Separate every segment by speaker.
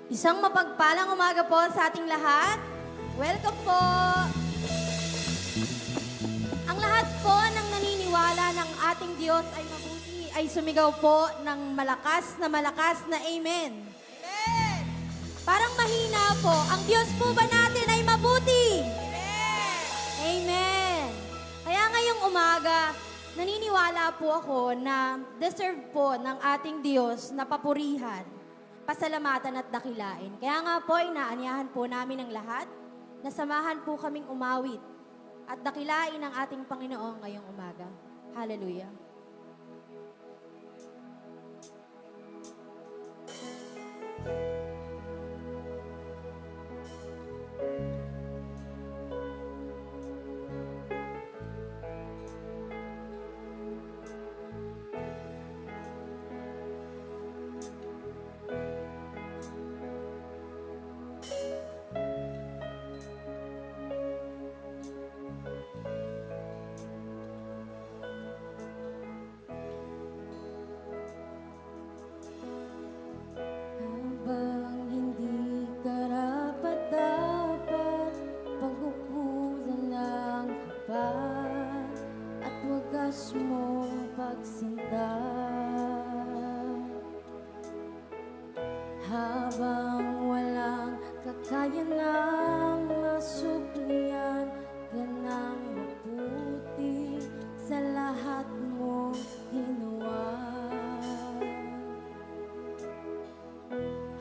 Speaker 1: Isang mapagpalang umaga po sa ating lahat. Welcome po! Ang lahat po ng naniniwala ng ating Diyos ay mabuti ay sumigaw po ng malakas na Amen. Amen! Parang mahina po, ang Diyos po ba natin ay mabuti? Amen! Amen! Kaya ngayong umaga, naniniwala po ako na deserve po ng ating Diyos na papurihan, pasalamatan at dakilain. Kaya nga po, inaanyahan po namin ang lahat na samahan po kaming umawit at dakilain ang ating Panginoon ngayong umaga. Hallelujah. Habang hindi karapat-dapat, pag-ukulan ng kapal at wagas mong pagsinta. Habang walang kakayanang masuklian ka ng mabuti sa lahat mong ginawa.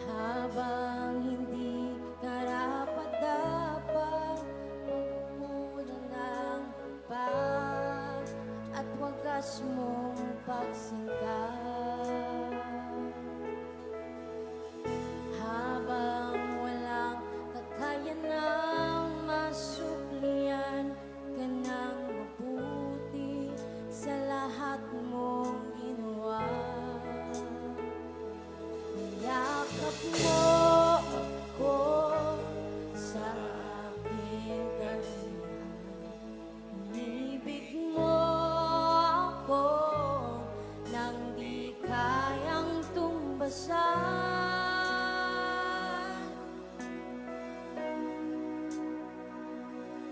Speaker 1: Habang hindi karapat-dapat, pagkukunan ng pag at wagas mong pagsingkap. Habang walang kakayanang masuklian ka ng mabuti sa lahat mong ginawa. Yakap mo ako sa aking kalihan. Inibig mo ako nang di kayang tumbasan.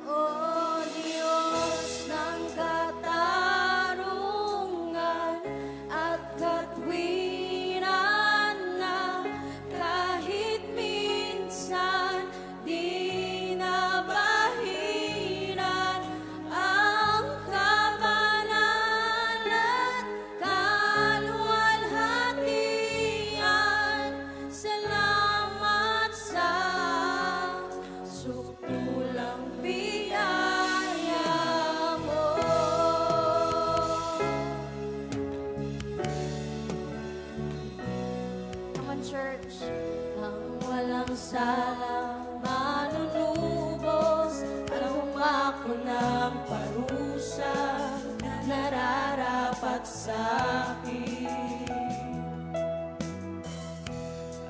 Speaker 1: O Diyos ng katarungan at katwiran, kahit minsan di nabahiran ang kabanalan at kaluwalhatian. Salamat sa sukulang biyaya mo. Come on, church. Ang walang salang manunubos at humako ng parusa na nararapat sa akin.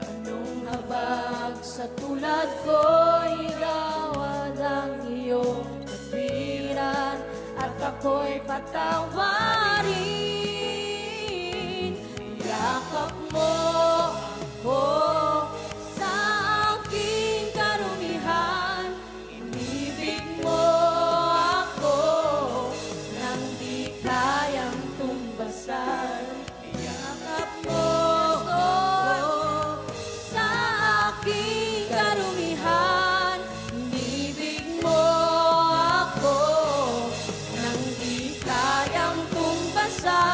Speaker 1: Anong habag sa tulad ko'y gawad ang iyong katwiran at ako'y patawarin. Yakap mo ako sa aking karumihan. Inibig mo ako nang di kayang tumbasan. Yakap mo ako sa aking karumihan. Inibig mo ako nang di kayang tumbasan.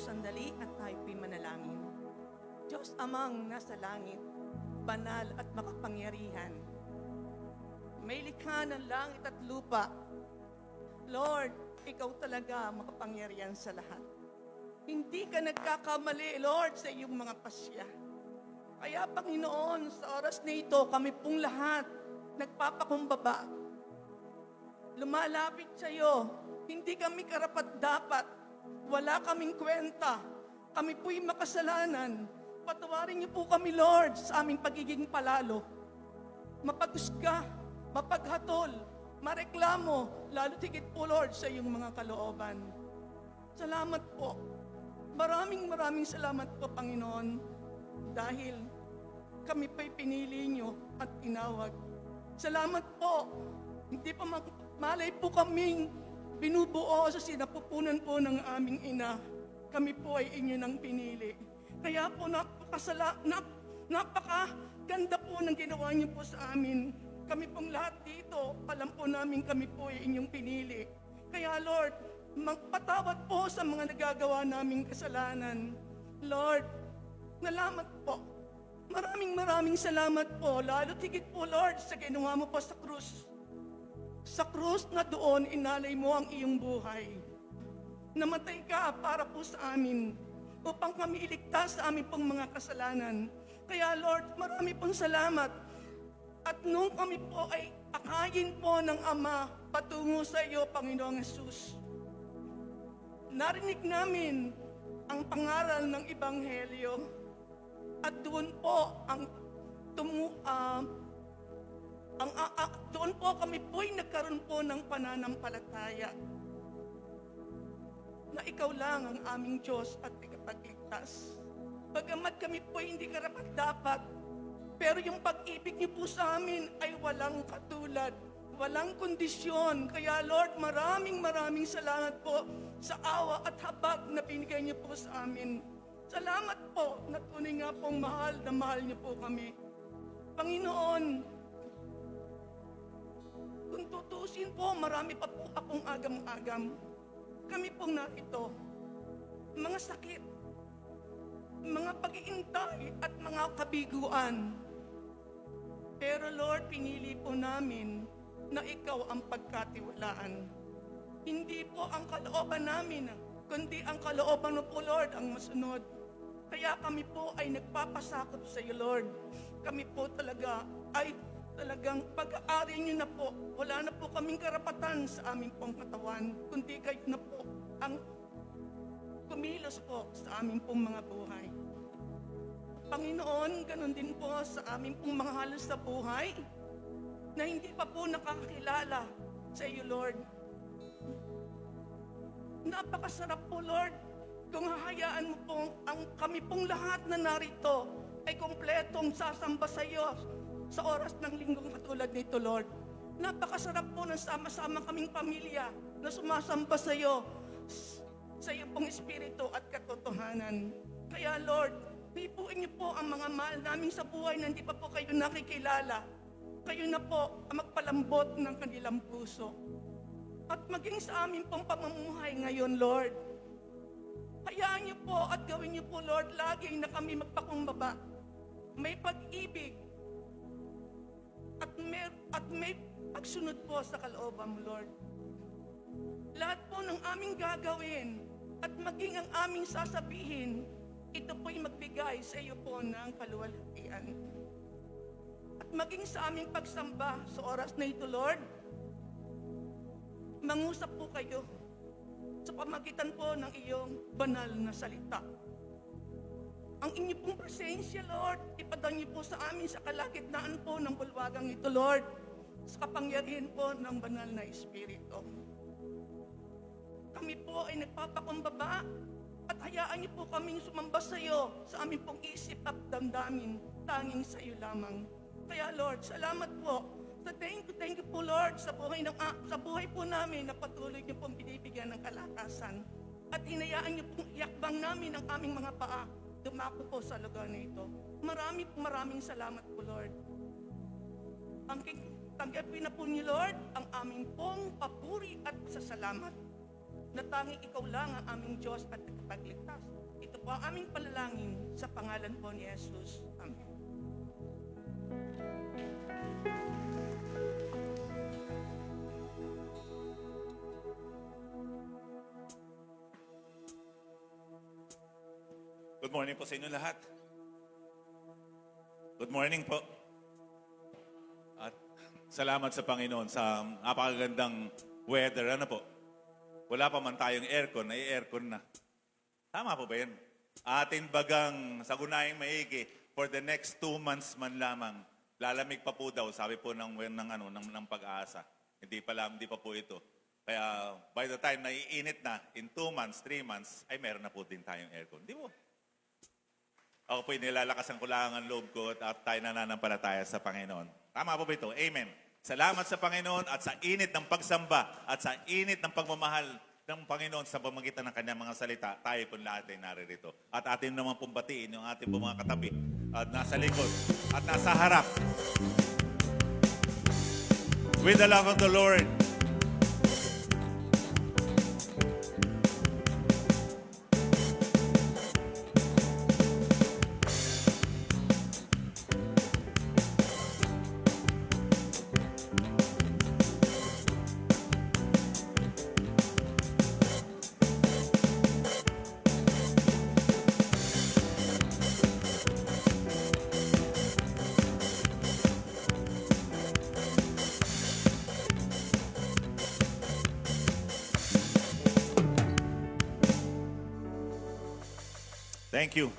Speaker 2: sandali at tayo po'y manalangin. Diyos Amang nasa langit, banal at makapangyarihan, may likha ng langit at lupa. Lord, ikaw talaga makapangyarihan sa lahat. Hindi ka nagkakamali, Lord, sa iyong mga pasya. Kaya, Panginoon, sa oras na ito, kami pong lahat nagpapakumbaba. Lumalapit sa iyo. Hindi kami karapat-dapat. Wala kaming kwenta. Kami po'y makasalanan. Patawarin niyo po kami, Lord, sa aming pagiging palalo. Mapagusga, mapaghatol, mareklamo, lalo tigit po, Lord, sa iyong mga kalooban. Salamat po. Maraming salamat po, Panginoon, dahil kami pa'y pinili niyo at tinawag. Salamat po. Hindi pa malay po kaming binubuo sa sinapupunan po ng aming ina. Kami po ay inyo nang pinili. Kaya po napakaganda po ng ginawa niyo po sa amin. Kami pong lahat dito, alam po namin kami po ay inyong pinili. Kaya Lord, magpatawad po sa mga nagagawa naming kasalanan. Lord, salamat po. Maraming salamat po. Lalo tigit po, Lord, sa ginawa mo po sa krus. Sa krus na doon, inalay mo ang iyong buhay. Namatay ka para po sa amin upang kami iligtas sa aming pong mga kasalanan. Kaya Lord, marami pong salamat. At nung kami po ay akayin po ng Ama patungo sa iyo, Panginoong Hesus, narinig namin ang pangaral ng Ebanghelyo. At doon po doon po kami po'y nagkaroon po ng pananampalataya na ikaw lang ang aming Diyos at tagapagligtas. Bagamat kami po'y hindi karapat-dapat, pero yung pag-ibig niyo po sa amin ay walang katulad, walang kondisyon. Kaya Lord, maraming salamat po sa awa at habag na binigay niyo po sa amin. Salamat po na tunay nga pong mahal na mahal niyo po kami. Panginoon, kung tutusin po, marami pa po akong agam-agam. Kami pong narito, mga sakit, mga pag-iintay at mga kabiguan. Pero Lord, pinili po namin na ikaw ang pagkatiwalaan. Hindi po ang kalooban namin, kundi ang kalooban mo po, Lord, ang masunod. Kaya kami po ay nagpapasakop sa iyo, Lord. Kami po talaga ay talagang pag-aari niyo na po. Wala na po kaming karapatan sa aming pong katawan, kundi kayo na po ang kumilos po sa aming pong mga buhay. Panginoon, ganun din po sa aming pong mga halos sa buhay na hindi pa po nakakakilala sa iyo, Lord. Napakasarap po, Lord, kung hahayaan mo pong ang kami pong lahat na narito ay kompletong sasamba sa iyo sa oras ng linggong katulad nito, Lord. Napakasarap po ng sama-sama kaming pamilya na sumasamba sa iyo pong espiritu at katotohanan. Kaya, Lord, pipuin niyo po ang mga mahal namin sa buhay na hindi pa po kayo nakikilala. Kayo na po ang magpalambot ng kanilang puso. At maging sa amin pong pamumuhay ngayon, Lord, hayaan niyo po at gawin niyo po, Lord, lagi na kami magpakumbaba. May pag-ibig at may pagsunod po sa kalooban mo, Lord. Lahat po ng aming gagawin at maging ang aming sasabihin, ito po'y magbigay sa iyo po ng kaluwalhatian. At maging sa aming pagsamba sa oras na ito, Lord, mangusap po kayo sa pamagitan po ng iyong banal na salita. Ang inyo pong presensya, Lord, ipadang niyo po sa amin sa kalagitnaan po ng bulwagang ito, Lord, sa kapangyarihan po ng banal na Espiritu. Kami po ay nagpapakumbaba at hayaan niyo po kaming sumamba sa iyo sa aming pong isip at damdamin, tanging sa iyo lamang. Kaya, Lord, salamat po. Thank you po, Lord, sa buhay po namin na patuloy niyo pong binibigyan ng kalakasan. At hinayaan niyo pong iakbang namin ang aming mga paa. Dumako po sa lugar na ito. Maraming salamat po, Lord. Tanggapin na po niyo, Lord, ang aming pong papuri at pasasalamat na tanging ikaw lang ang aming Diyos at tagapagligtas. po ang aming panalangin sa pangalan po ni Jesus. Amen.
Speaker 3: Good morning po sa inyo lahat. Good morning po. At salamat sa Panginoon sa napakagandang weather. Ano po? Wala pa man tayong aircon, ay aircon na. Tama po ba yan? Atin bagang sa gunayang maigi for the next 2 months man lamang. Lalamig pa po daw, sabi po ng pag-asa. Hindi pa po ito. Kaya by the time naiinit na, in 2 months, 3 months, ay meron na po din tayong aircon. Di mo? Ako po'y nilalakasan ko lang ang loob ko at tayo nananampalataya sa Panginoon. Tama po ba ito? Amen. Salamat sa Panginoon at sa init ng pagsamba at sa init ng pagmamahal ng Panginoon sa pamagitan ng kanyang mga salita, tayo po lahat ay naririto. At atin naman pong batiin yung ating mga katabi at nasa likod at nasa harap. With the love of the Lord.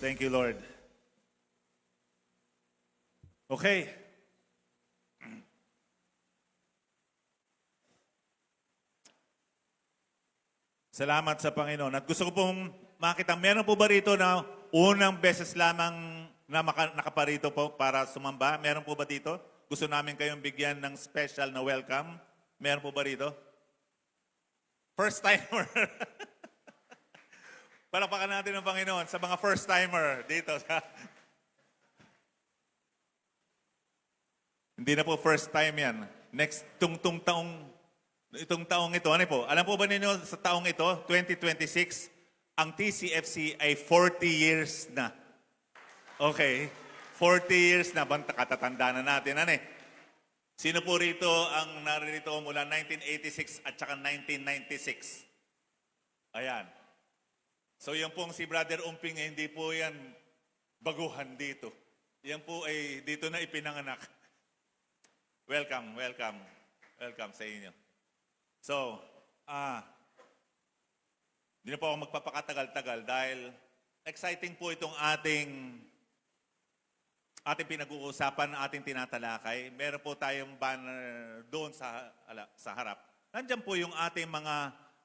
Speaker 3: Thank you, Lord. Okay. Salamat sa Panginoon. At gusto ko pong makita, meron po ba rito na unang beses lamang na nakaparito po para sumamba? Meron po ba dito? Gusto namin kayong bigyan ng special na welcome. Meron po ba rito? First timer. Palakpakan natin ng Panginoon sa mga first-timer dito. Hindi na po first time yan. Next, itong taong ito, ano po? Alam po ba ninyo sa taong ito, 2026, ang TCFC ay 40 years na. Okay, 40 years na. Katatanda na natin. Ano eh? Sino po rito ang naririto mula 1986 at saka 1996? Ayan. So yan pong si Brother Umping, hindi po yan baguhan dito. Yan po ay dito na ipinanganak. Welcome sa inyo. So, hindi na po ako magpapakatagal-tagal dahil exciting po itong ating pinag-uusapan, ating tinatalakay. Meron po tayong banner doon sa harap. Nandiyan po yung ating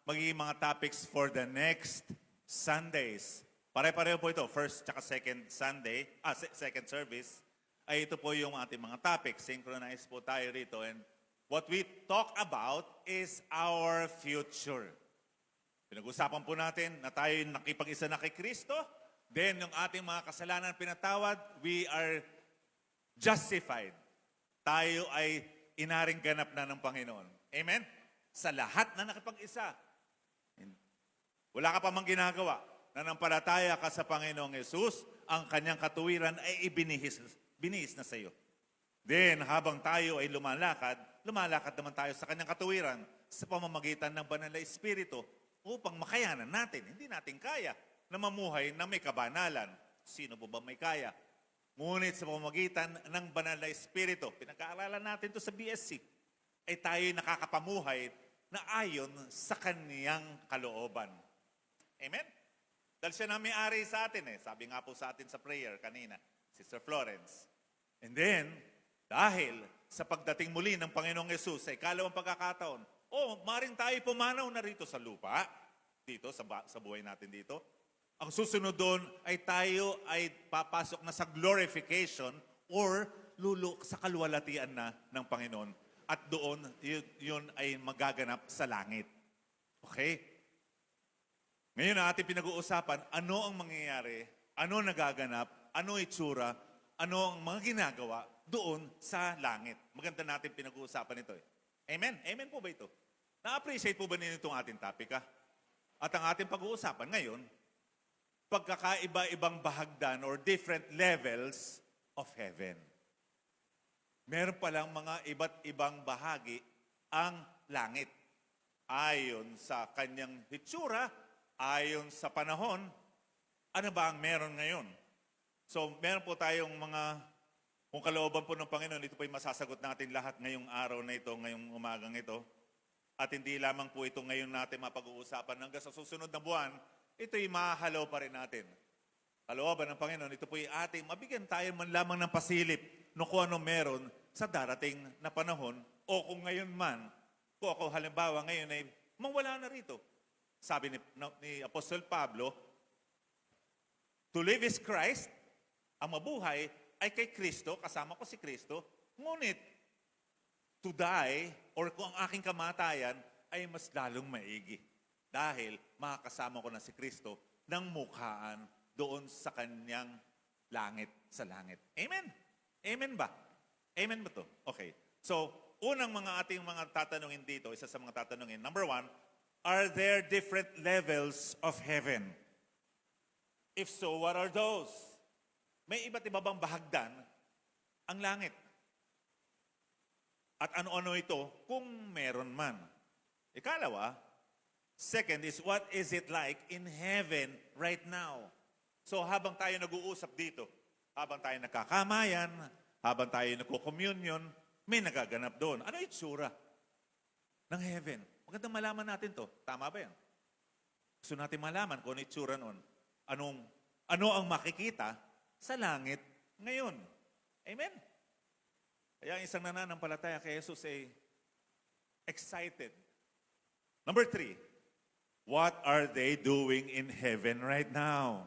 Speaker 3: magiging mga topics for the next Sundays. Pare-pareho po ito. First tsaka second Sunday, second service, ay ito po yung ating mga topics. Synchronize po tayo rito. And what we talk about is our future. Pinag-usapan po natin na tayo nakipag-isa na kay Kristo. Then, yung ating mga kasalanan pinatawad, we are justified. Tayo ay inaring ganap na ng Panginoon. Amen? Sa lahat na nakipag-isa. Wala ka pa mang ginagawa. Nanampalataya ka sa Panginoong Yesus, ang kanyang katuwiran ay binihis na sa iyo. Then, habang tayo ay lumalakad naman tayo sa kanyang katuwiran sa pamamagitan ng banal na Espiritu upang makayanan natin. Hindi natin kaya na mamuhay na may kabanalan. Sino po ba may kaya? Ngunit sa pamamagitan ng banal na Espiritu, pinag-aaralan natin to sa BSC, ay tayo nakakapamuhay na ayon sa kaniyang kalooban. Amen? Dahil siya na may-ari sa atin eh. Sabi nga po sa atin sa prayer kanina, Sister Florence. And then, dahil sa pagdating muli ng Panginoong Yesus sa ikalawang pagkakataon, maring tayo pumanaw na rito sa lupa, dito, sa buhay natin dito. Ang susunod doon ay tayo ay papasok na sa glorification or sa kaluwalhatian na ng Panginoon. At doon, yun ay magaganap sa langit. Okay? Ngayon na ating pinag-uusapan, ano ang mangyayari, ano nagaganap, ano itsura, ano ang mga ginagawa doon sa langit. Maganda natin pinag-uusapan ito eh. Amen? Amen po ba ito? Na-appreciate po ba ninyo itong ating topic? At ang ating pag-uusapan ngayon pagkakaiba-ibang bahagdan or different levels of heaven. Meron palang mga iba't ibang bahagi ang langit. Ayon sa kanyang hitsura, ayon sa panahon, ano ba ang meron ngayon? So, meron po tayong mga, kung kalooban po ng Panginoon, ito po yung masasagot natin lahat ngayong araw na ito, ngayong umagang ito. At hindi lamang po ito ngayon natin mapag-uusapan hanggang sa susunod na buwan, ito'y mahalaw pa rin natin. Kalooban ng Panginoon, ito po yung ating, mabigyan tayo man lamang ng pasilip no kung ano meron sa darating na panahon o kung ngayon man, kung ako halimbawa ngayon ay mawala na rito. Sabi ni Apostol Pablo, to live is Christ, ang mabuhay ay kay Kristo, kasama ko si Kristo, ngunit to die or kung ang aking kamatayan ay mas lalong maigi. Dahil makakasama ko na si Kristo ng mukhaan doon sa kanyang langit sa langit. Amen? Amen ba? Amen ba to? Okay. So, unang ating mga tatanungin dito, isa sa mga tatanungin, number 1, are there different levels of heaven? If so, what are those? May iba't iba bang bahagdan ang langit? At ano-ano ito kung meron man? Ikalawa, second is, what is it like in heaven right now? So habang tayo nag-uusap dito, habang tayo nakakamayan, habang tayo nagko-communion, may nagaganap doon. Ano yung itsura ng heaven? Magandang malaman natin to. Tama ba yan? Gusto natin malaman kung ano yung itsura noon. Ano ang makikita sa langit ngayon? Amen? Kaya ang isang nananampalataya kay Jesus ay excited. Number 3, what are they doing in heaven right now?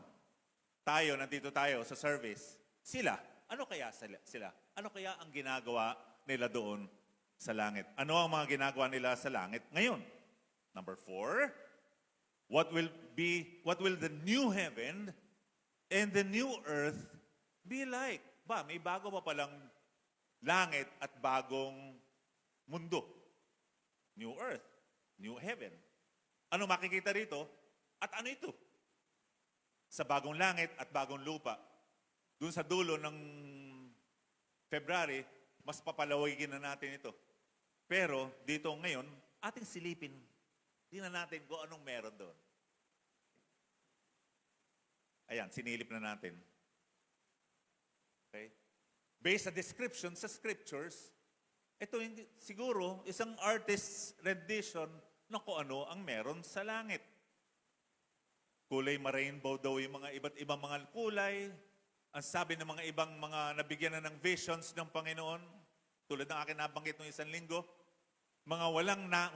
Speaker 3: Tayo, nandito tayo sa service. Sila, ano kaya sila? Ano kaya ang ginagawa nila doon sa langit? Ano ang mga ginagawa nila sa langit ngayon? Number 4, what will the new heaven and the new earth be like? Ba, may bago pa palang langit at bagong mundo. New earth, new heaven. Ano makikita rito? At ano ito? Sa bagong langit at bagong lupa. Doon sa dulo ng February, mas papalawagin na natin ito. Pero dito ngayon, ating silipin. Tingnan natin kung anong meron doon. Ayan, sinilip na natin. Okay? Based sa description sa scriptures, ito siguro isang artist's rendition ng kung ano ang meron sa langit. Kulay ma-rainbow daw yung mga iba't ibang mga kulay. Ang sabi ng mga ibang mga nabigyan na ng visions ng Panginoon, tulad ng akin nabanggit noong isang linggo, mga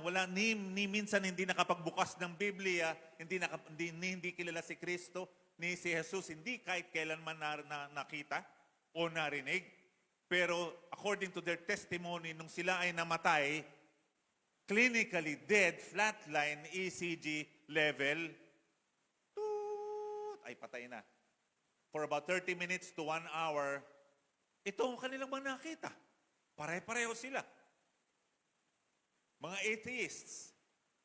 Speaker 3: wala ni minsan hindi nakapagbukas ng Biblia, hindi kilala si Kristo, ni si Jesus, hindi kahit kailanman nakita o narinig. Pero according to their testimony, nung sila ay namatay, clinically dead, flatline, ECG level, ay patay na. For about 30 minutes to 1 hour, ito ang kanilang mga nakita. Pare-pareho sila. Mga atheists.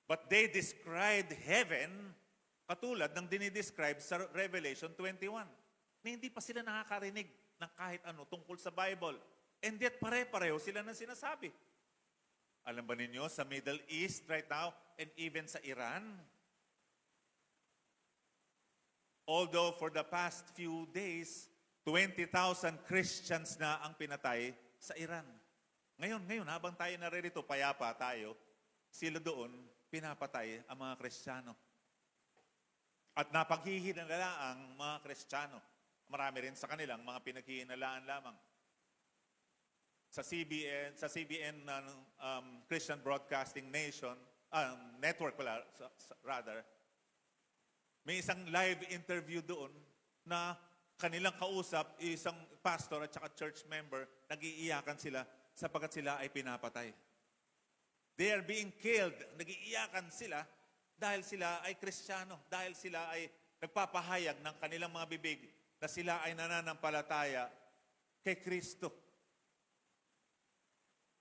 Speaker 3: But they described heaven katulad ng dinidescribe sa Revelation 21. Na hindi pa sila nakakarinig ng kahit ano tungkol sa Bible. And yet pare-pareho sila ng sinasabi. Alam ba ninyo, sa Middle East right now, and even sa Iran, although for the past few days, 20,000 Christians na ang pinatay sa Iran. Ngayon, habang tayo naririto, payapa tayo, sila doon, pinapatay ang mga Kristiyano. At napaghihinala ang mga Kristiyano. Marami rin sa kanilang mga pinaghihinalaan lamang. Sa CBN Christian Broadcasting Network rather, may isang live interview doon na kanilang kausap, isang pastor at saka church member, nag-iiyakan sila sapagkat sila ay pinapatay. They are being killed. Nag-iiyakan sila dahil sila ay Kristiyano, dahil sila ay nagpapahayag ng kanilang mga bibig na sila ay nananampalataya kay Kristo.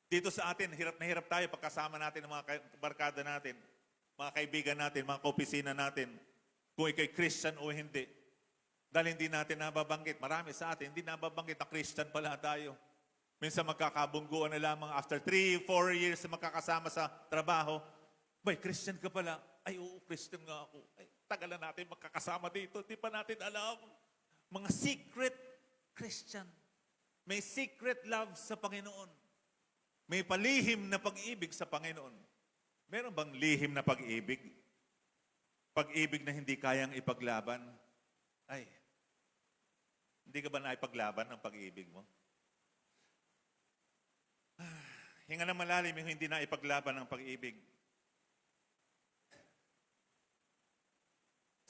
Speaker 3: Dito sa atin, hirap na hirap tayo pagkasama natin ng mga barkada natin, mga kaibigan natin, mga kaopisina natin, kung ikay Christian o hindi. Dahil hindi natin nababanggit. Marami sa atin, hindi nababanggit na Christian pala tayo. Minsan magkakabungguan na lamang after 3, 4 years na magkakasama sa trabaho. Bay, Christian ka pala. Ay, oo, Christian nga ako. Ay, tagal na natin magkakasama dito. Di pa natin alam. Mga secret Christian. May secret love sa Panginoon. May palihim na pag-ibig sa Panginoon. Meron bang lihim na pag-ibig? Pag-ibig na hindi kayang ipaglaban? Ay, hindi ka ba naipaglaban ng pag-ibig mo? Hinga na malalim yung hindi na ipaglaban ng pag-ibig.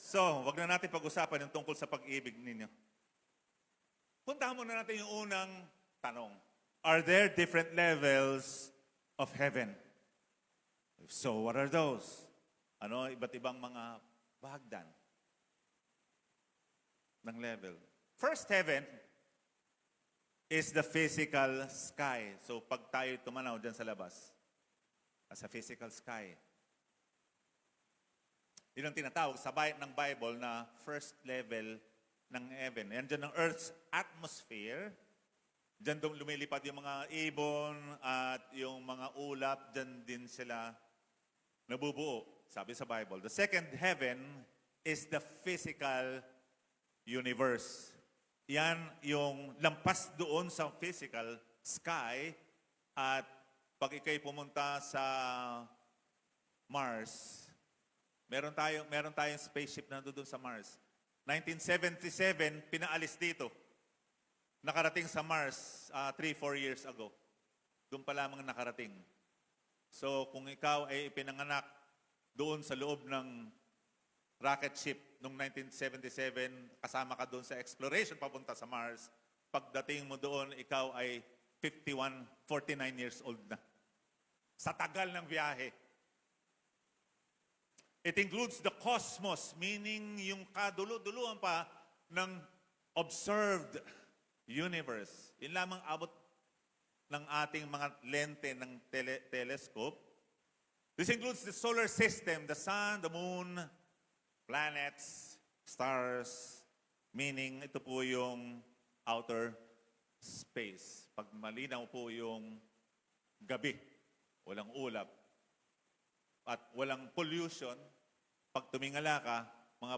Speaker 3: So, wag na natin pag-usapan yung tungkol sa pag-ibig ninyo. Puntahan muna natin yung unang tanong. Are there different levels of heaven? If so, what are those? Ano, iba't ibang mga bahagdan ng level. First heaven is the physical sky. So pag tayo tumanaw dyan sa labas, as a physical sky. Yun ang tinatawag sa ng Bible na first level ng heaven. Yan dyan ang Earth's atmosphere. Dyan doon lumilipad yung mga ibon at yung mga ulap. Dyan din sila nabubuo, sabi sa Bible. The second heaven is the physical universe. Yan yung lampas doon sa physical sky at pag ikay pumunta sa Mars, meron tayong spaceship na doon sa Mars. 1977, pinaalis dito. Nakarating sa Mars 3-4 years ago. Doon pa lamang nakarating. So kung ikaw ay ipinanganak doon sa loob ng rocket ship noong 1977, kasama ka doon sa exploration papunta sa Mars. Pagdating mo doon, ikaw ay 51, 49 years old na. Sa tagal ng biyahe. It includes the cosmos, meaning yung kadulo-duluan pa ng observed universe. Yun lamang abot ng ating mga lente ng telescope. This includes the solar system, the sun, the moon, planets, stars, meaning ito po yung outer space. Pag malinaw po yung gabi, walang ulap, at walang pollution, pag tumingala ka, mga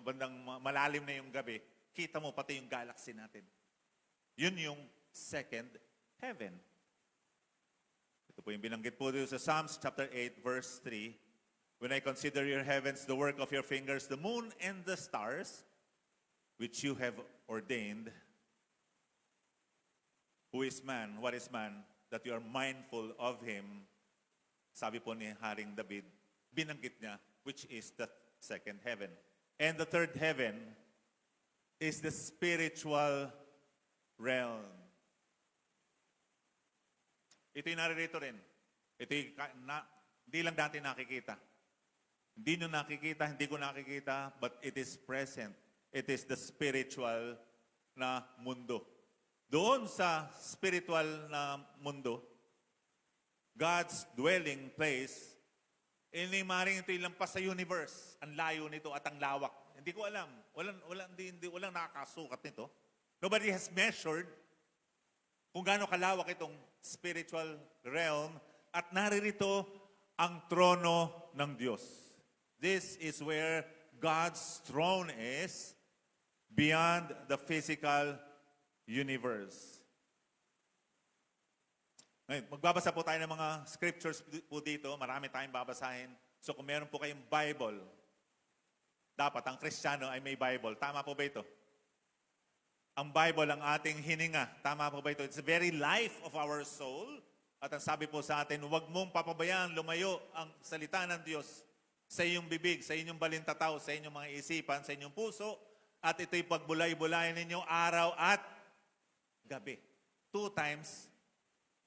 Speaker 3: bandang malalim na yung gabi, kita mo pati yung galaxy natin. Yun yung second heaven. Ito po yung binanggit po dito sa Psalms chapter 8, verse 3. When I consider your heavens, the work of your fingers, the moon and the stars, which you have ordained, who is man, what is man, that you are mindful of him? Sabi po ni Haring David, binanggit niya, which is the second heaven. And the third heaven is the spiritual realm. Ito'y naririto rin. Ito'y hindi lang dati nakikita. Hindi nyo nakikita, hindi ko nakikita, but it is present. It is the spiritual na mundo. Doon sa spiritual na mundo, God's dwelling place, hindi maring ito ilampas sa universe. Ang layo nito at ang lawak. Hindi ko alam. Walang nakakasukat nito. Nobody has measured kung gaano kalawak itong spiritual realm at naririto ang trono ng Diyos. This is where God's throne is beyond the physical universe. Ngayon, magbabasa po tayo ng mga scriptures po dito. Marami tayong babasahin. So kung meron po kayong Bible, dapat ang Kristiyano ay may Bible. Tama po ba ito? Ang Bible ang ating hininga. Tama po ba ito? It's the very life of our soul. At ang sabi po sa atin, huwag mong papabayaan lumayo ang salita ng Diyos sa iyong bibig, sa inyong balintataw, sa inyong mga isipan, sa inyong puso, at ito'y pagbulay-bulayan ninyo araw at gabi. 2 times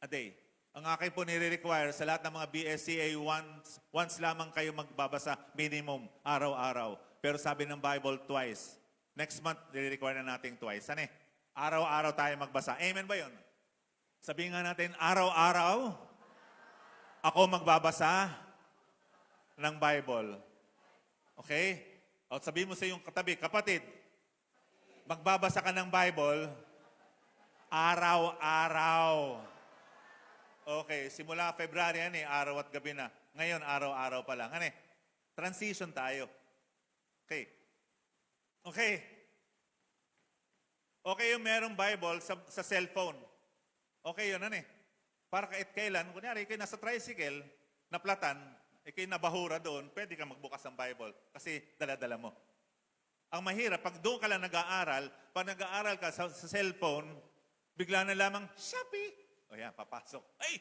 Speaker 3: a day. Ang akin po nire-require sa lahat ng mga BSCA, once lamang kayo magbabasa, minimum, araw-araw. Pero sabi ng Bible, twice. Next month, nire-require na natin twice. Ano eh? Araw-araw tayo magbasa. Amen ba yun? Sabihin nga natin, araw-araw, ako magbabasa ng Bible. Okay? O sabihin mo sa iyong katabi, kapatid, magbabasa ka ng Bible araw-araw. Okay, simula February yan araw at gabi na. Ngayon, araw-araw pa lang. Transition tayo. Okay. Okay. Okay yung merong Bible sa cellphone. Okay yun, Para kahit kailan, kunyari, kayo nasa tricycle, naplatan, kayo nabahura doon, pwede ka magbukas ng Bible kasi dala-dala mo. Ang mahirap, pag doon ka lang nag-aaral, pag nag-aaral ka sa cellphone, bigla na lamang, Shopee! O yan, papasok. Ay!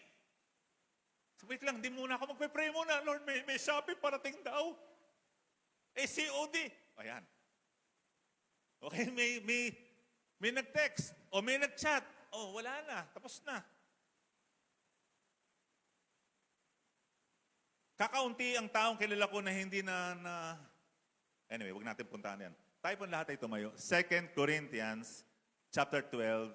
Speaker 3: So wait lang, di muna ako magpe-pray muna. Lord, may Shopee parating daw. COD. O yan. Okay, may nag-text o may nag-chat. O, wala na. Tapos na. Kakaunti ang taong kilala ko na hindi na... Anyway, wag natin puntahan yan. Tayo po lahat ay tumayo. 2 Corinthians chapter 12,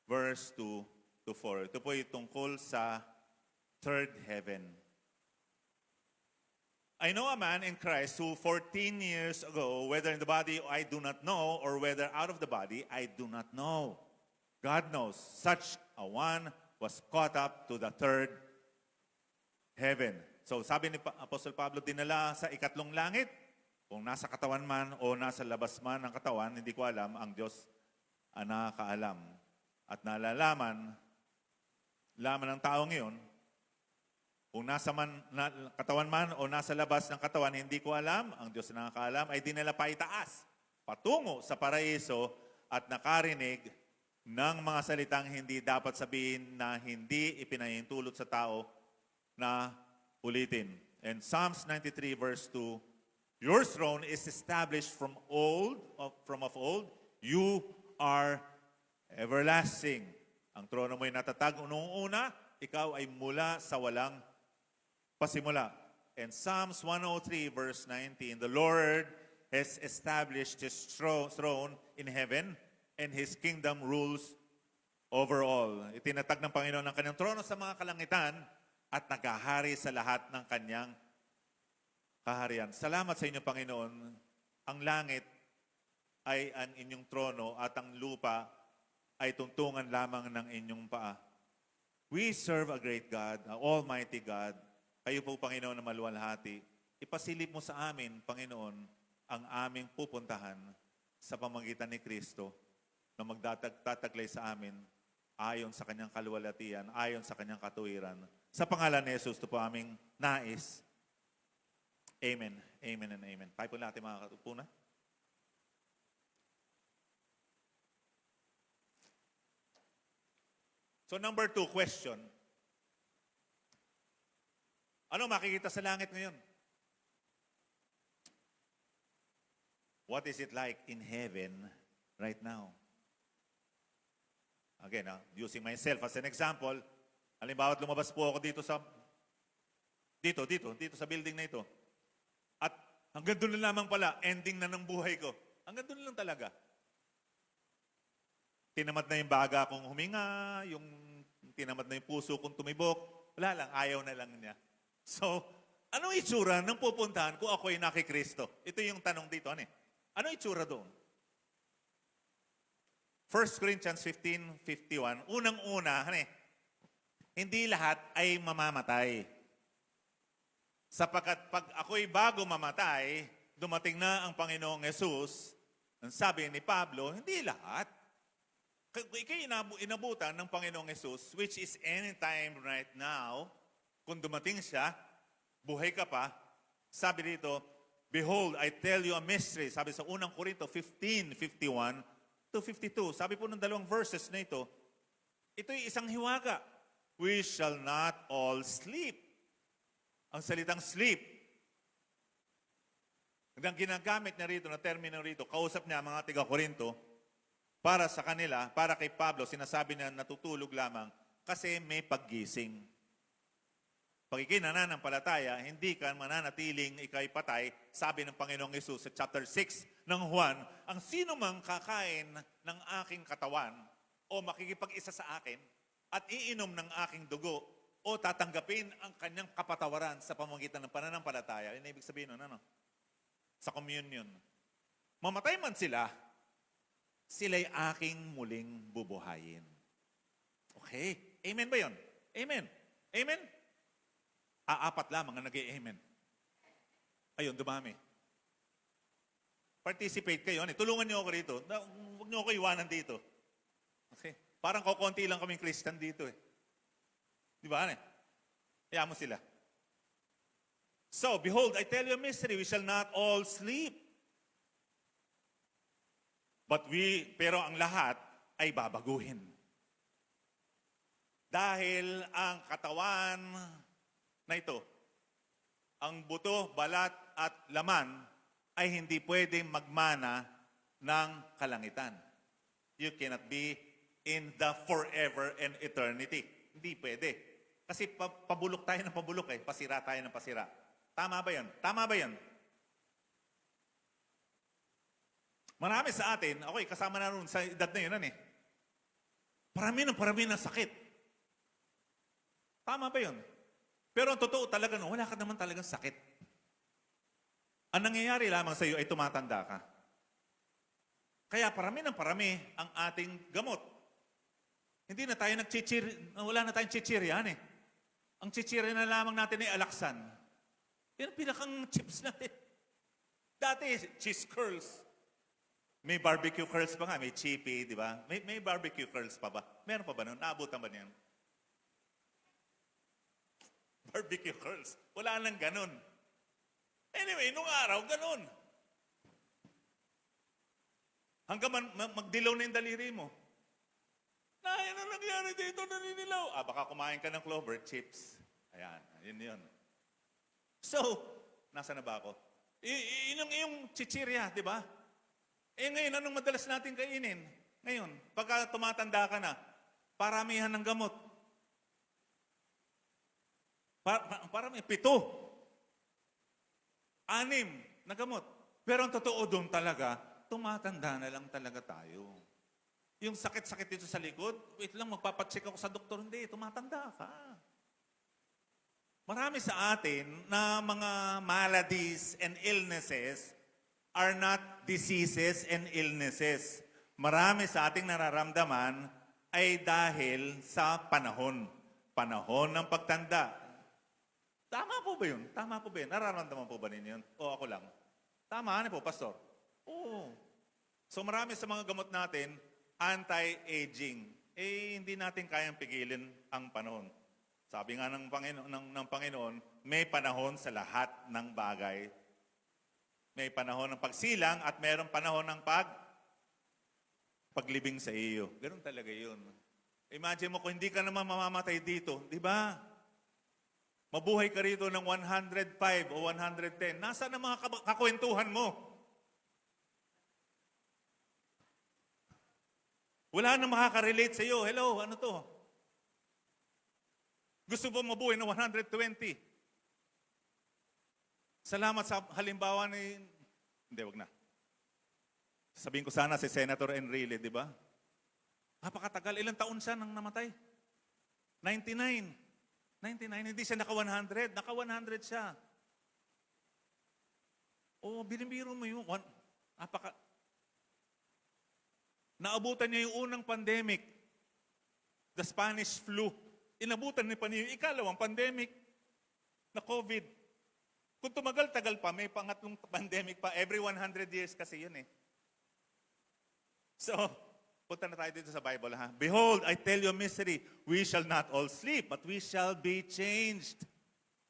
Speaker 3: verse 2 to 4. Ito po ay tungkol sa third heaven. I know a man in Christ who 14 years ago, whether in the body I do not know, or whether out of the body I do not know. God knows, such a one was caught up to the third heaven. So sabi ni Apostol Pablo, dinala sa ikatlong langit. Kung nasa katawan man o nasa labas man ng katawan, hindi ko alam, ang Diyos ang nakakaalam. At nalalaman ng taong iyon, kung nasa katawan man o nasa labas ng katawan, hindi ko alam, ang Diyos ang nakakaalam, ay dinala pa itaas, patungo sa paraiso at nakarinig ng mga salitang hindi dapat sabihin na hindi ipinahintulot sa tao na ulitin. And Psalms 93 verse 2, your throne is established from of old. You are everlasting. Ang trono mo ay natatag noong una, ikaw ay mula sa walang pasimula. And Psalms 103 verse 19, the Lord has established His throne in heaven, and His kingdom rules over all. Itinatag ng Panginoon ang kanyang trono sa mga kalangitan at naghahari sa lahat ng kanyang kaharian. Salamat sa inyo, Panginoon. Ang langit ay ang inyong trono at ang lupa ay tungtungan lamang ng inyong paa. We serve a great God, an almighty God. Kayo po, Panginoon, na maluwalhati. Ipasilip mo sa amin, Panginoon, ang aming pupuntahan sa pamagitan ni Kristo na magtataglay sa amin ayon sa kanyang kaluwalhatian, ayon sa kanyang katuwiran. Sa pangalan ni Jesus, ito po aming nais. Amen. Amen and amen. Tayo po natin mga katupo na. So number 2, question. Ano makikita sa langit ngayon? What is it like in heaven right now? Again, using myself as an example, halimbawa lumabas po ako dito sa building na ito. At hanggang doon na lamang pala, ending na ng buhay ko. Hanggang doon lang talaga. Tinamad na yung baga kong huminga, tinamad na yung puso kong tumibok. Wala lang, ayaw na lang niya. So, anong itsura ng pupuntahan kung ako'y nakikristo? Ito yung tanong dito. Ano itsura doon? 1 Corinthians 15:51, unang-una, hindi lahat ay mamamatay. Sapagkat pag ako'y bago mamatay, dumating na ang Panginoong Jesus, ang sabi ni Pablo, hindi lahat. Ika'y inabutan ng Panginoong Jesus, which is anytime right now, kung dumating siya, buhay ka pa, sabi dito, behold, I tell you a mystery. Sabi sa unang Korinto 15:51 to 52. Sabi po ng dalawang verses na ito'y isang hiwaga. We shall not all sleep. Ang salitang sleep, ang ginagamit niya rito, na termino rito, kausap niya mga taga-Korinto, para sa kanila, para kay Pablo, sinasabi niya natutulog lamang kasi may paggising. Pag ikay nananampalataya, hindi ka mananatiling ikay patay, sabi ng Panginoong Hesus sa chapter 6 ng Juan, ang sino mang kakain ng aking katawan o makikipag-isa sa akin at iinom ng aking dugo o tatanggapin ang kanyang kapatawaran sa pamamagitan ng pananampalataya. Yun ibig sabihin nun, sa communion. Mamatay man sila, sila'y aking muling bubuhayin. Okay. Amen ba yun? Amen. Amen? Apat lamang ang nag-amen. Ayun, dumami. Participate kayo. Tulungan niyo ako rito. Huwag niyo ako iwanan dito. Okay. Parang kukunti lang kaming Christian dito eh. Di ba? Kaya mo sila. So, behold, I tell you a mystery, we shall not all sleep. Pero ang lahat ay babaguhin. Dahil ang katawan na ito, ang buto, balat at laman ay hindi pwedeng magmana ng kalangitan. You cannot be in the forever and eternity. Hindi pwede. Kasi pabulok tayo ng pabulok eh. Pasira tayo ng pasira. Tama ba yan? Tama ba yan? Marami sa atin, okay, kasama na rin sa edad na yun, parami ng sakit. Tama ba yun? Pero ang totoo talaga, wala ka naman talagang sakit. Ang nangyayari lamang sa iyo ay tumatanda ka. Kaya parami ang ating gamot. Hindi na tayo wala na tayong chichiryan eh. Ang chichirya na lamang natin ay alaksan. Yan ang pinakang chips natin. Dati, cheese curls. May barbecue curls pa nga, may chippy, di ba? May barbecue curls pa ba? Meron pa ba nun? Naabutan ba niyan? Barbecue curls. Wala nang ganun. Anyway, nung araw, ganun. Hanggang magdilaw na yung daliri mo. Ano nangyari dito? Naninilaw. Baka kumain ka ng clover chips. Ayan, yun. So, nasa na ba ako? Yung chichirya, di ba? Ngayon, anong madalas natin kainin? Ngayon, pagka tumatanda ka na, paramihan ng gamot. Parami, 7. 6 na gamot. Pero ang totoo doon talaga, tumatanda na lang talaga tayo. Yung sakit-sakit dito sa likod, wait lang, magpapacheck ako sa doktor. Hindi, tumatanda ka. Marami sa atin na mga maladies and illnesses are not diseases and illnesses. Marami sa ating nararamdaman ay dahil sa panahon. Panahon ng pagtanda. Tama po ba yun? Tama po ba yun? Nararamdaman po ba ninyo yun? O ako lang? Tama, po, Pastor? Oo. So marami sa mga gamot natin, anti-aging. Hindi natin kayang pigilin ang panahon. Sabi nga ng Panginoon, may panahon sa lahat ng bagay. May panahon ng pagsilang at mayroong panahon ng paglibing sa iyo. Ganun talaga yun. Imagine mo kung hindi ka naman mamamatay dito, di ba? Mabuhay ka rito ng 105 o 110. Nasaan ang mga kakwentuhan mo? Wala na makaka-relate sa iyo. Hello, ano to? Gusto mo mabuhay ng 120? Salamat sa halimbawa ni... Hindi, wag na. Sabihin ko sana si Senator Enrile, di ba? Napakatagal. Ilang taon siya nang namatay? 99. Hindi siya naka-100. Naka-100 siya. Binimbiro mo yun. Naabutan niya yung unang pandemic. The Spanish flu. Inabutan niya pa niya yung ikalawang pandemic na COVID. Kung tumagal-tagal pa, may pangatlong pandemic pa. Every 100 years kasi yun eh. So, punta na tayo dito sa Bible ha. Behold, I tell you a mystery. We shall not all sleep, but we shall be changed.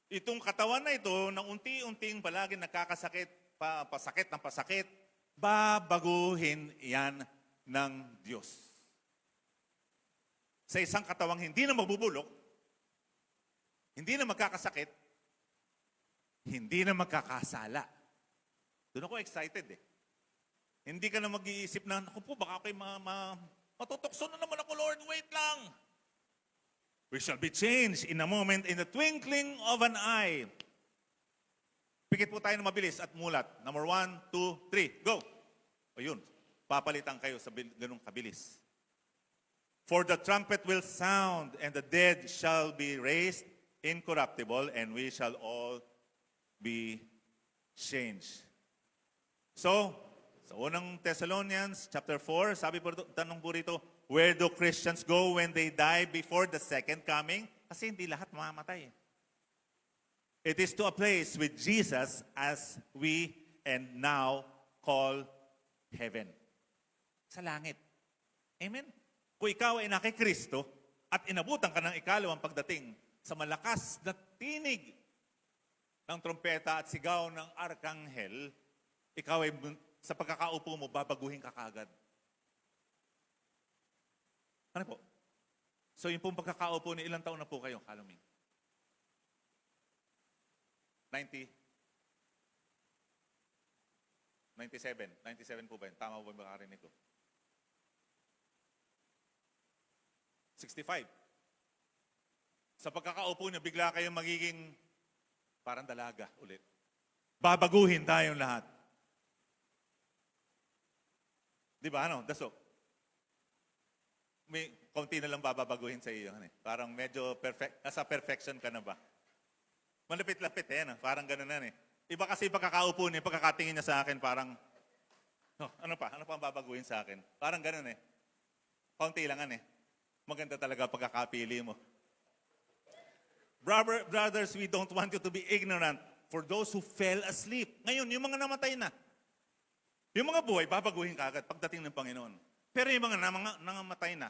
Speaker 3: Itong katawan na ito, na unti-unting palagi nakakasakit, pasakit, babaguhin yan ng Diyos. Sa isang katawang hindi na mabubulok, hindi na magkakasakit, hindi na magkakasala. Doon ako excited eh. Hindi ka na mag-iisip na, ako po, baka ako'y matutokso na naman ako, Lord, wait lang. We shall be changed in a moment, in the twinkling of an eye. Pikit po tayo na mabilis at mulat. Number 1, 2, 3, go! O yun, papalitan kayo sa ganung kabilis. For the trumpet will sound, and the dead shall be raised incorruptible, and we shall all be changed. So, sa unang Thessalonians, chapter 4, sabi po, tanong po rito, where do Christians go when they die before the second coming? Kasi hindi lahat mamamatay. It is to a place with Jesus as we and now call heaven. Sa langit. Amen? Kung ikaw ay nakikristo at inabutan ka ng ikalawang pagdating sa malakas na tinig ng trompeta at sigaw ng arkanghel, ikaw ay sa pagkakaupo mo, babaguhin ka kagad. Ano po? So yung pong pagkakaupo ni ilang taon na po kayo, Kaluming? 90? 97. 97 po ba yun? Tama po ba makarinig ko? 65. Sa pagkakaupo niya, bigla kayong magiging parang dalaga ulit. Babaguhin tayong lahat. Di ba, ano? Daso. May konti na lang babaguhin sa iyo. Ano? Parang medyo nasa perfection ka na ba? Malapit-lapit no? Parang gano'n na eh. Iba kasi pagkakaupo niya, pagkakatingin niya sa akin, parang, ano pa ang babaguhin sa akin? Parang gano'n eh. Konti lang Maganda talaga pagkakapili mo. Brothers, we don't want you to be ignorant for those who fell asleep. Ngayon, yung mga namatay na, yung mga buhay, babaguhin ka agad pagdating ng Panginoon. Pero yung mga nangamatay na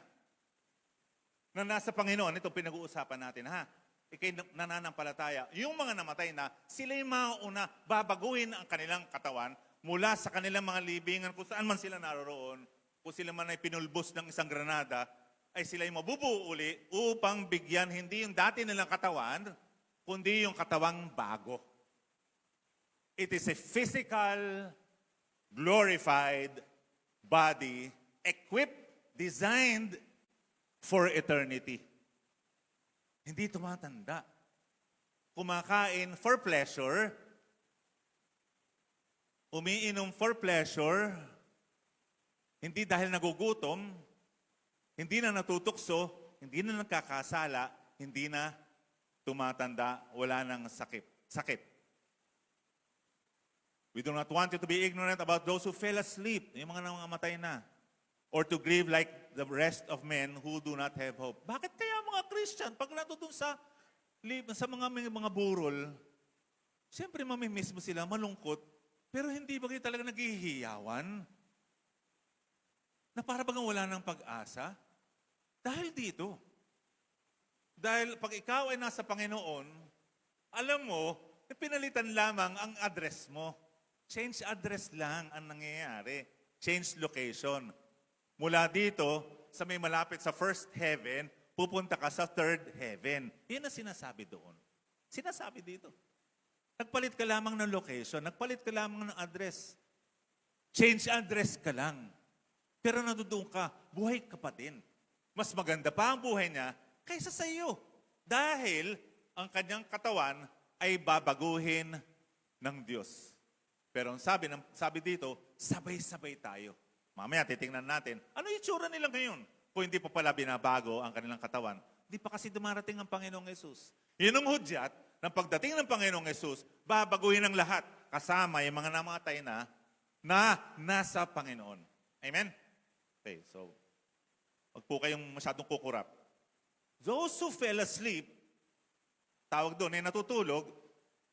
Speaker 3: nasa Panginoon, ito pinag-uusapan natin, ha? Ikay nananampalataya. Yung mga namatay na, sila yung mauna, babaguhin ang kanilang katawan mula sa kanilang mga libingan, kung saan man sila naroroon, kung sila man ay pinulbos ng isang granada, ay sila yung mabubuo uli upang bigyan hindi yung dati nilang katawan, kundi yung katawang bago. It is a physical, glorified body, equipped, designed for eternity. Hindi tumatanda. Kumakain for pleasure, umiinom for pleasure, hindi dahil nagugutom, hindi na natutukso, hindi na nagkakasala, hindi na tumatanda, wala nang sakit. We do not want you to be ignorant about those who fell asleep, yung mga nangamatay na, or to grieve like the rest of men who do not have hope. Bakit kaya mga Christian, pag natutunan sa mga burol, siyempre mamimiss mo sila, malungkot, pero hindi ba kayo talaga naghihiyawan? Na para bagang wala ng pag-asa? Dahil dito. Dahil pag ikaw ay nasa Panginoon, alam mo, pinalitan lamang ang address mo. Change address lang ang nangyayari. Change location. Mula dito, sa may malapit sa first heaven, pupunta ka sa third heaven. Yan ang sinasabi doon. Sinasabi dito. Nagpalit ka lamang ng location. Nagpalit ka lamang ng address. Change address ka lang. Pero nandoon ka, buhay ka pa din. Mas maganda pa ang buhay niya kaysa sa iyo. Dahil ang kanyang katawan ay babaguhin ng Diyos. Pero ang sabi dito, sabay-sabay tayo. Mamaya titingnan natin, ano yung itsura nila ngayon? Kung hindi pa pala binabago ang kanilang katawan, hindi pa kasi dumarating ang Panginoong Yesus. Yun ang hudyat ng pagdating ng Panginoong Yesus, babaguhin ang lahat kasama yung mga namatay na nasa Panginoon. Amen? Okay, so wag po kayong masyadong kukurap. Those who fell asleep, tawag doon, ay natutulog,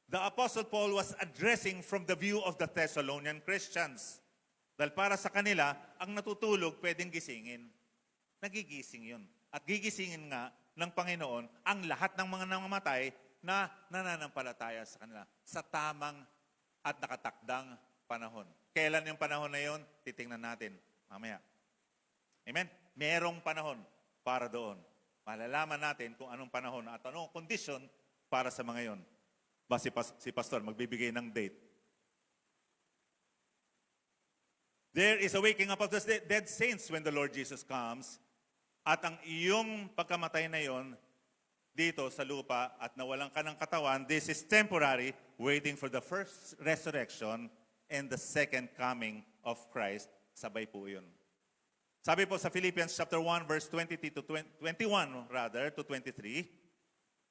Speaker 3: the Apostle Paul was addressing from the view of the Thessalonian Christians. Dahil para sa kanila, ang natutulog pwedeng gisingin. Nagigising yun. At gigisingin nga ng Panginoon ang lahat ng mga namamatay na nananampalataya sa kanila sa tamang at nakatakdang panahon. Kailan yung panahon na yun? Titingnan natin mamaya. Amen? Merong panahon para doon. Malalaman natin kung anong panahon at anong kondisyon para sa mga yon. Si Pastor magbibigay ng date. There is a waking up of the dead saints when the Lord Jesus comes. At ang iyong pagkamatay na yon dito sa lupa at nawalan ka ng katawan, this is temporary, waiting for the first resurrection and the second coming of Christ. Sabay po yun. Sabi po sa Philippians chapter 1 verse 21 to 23,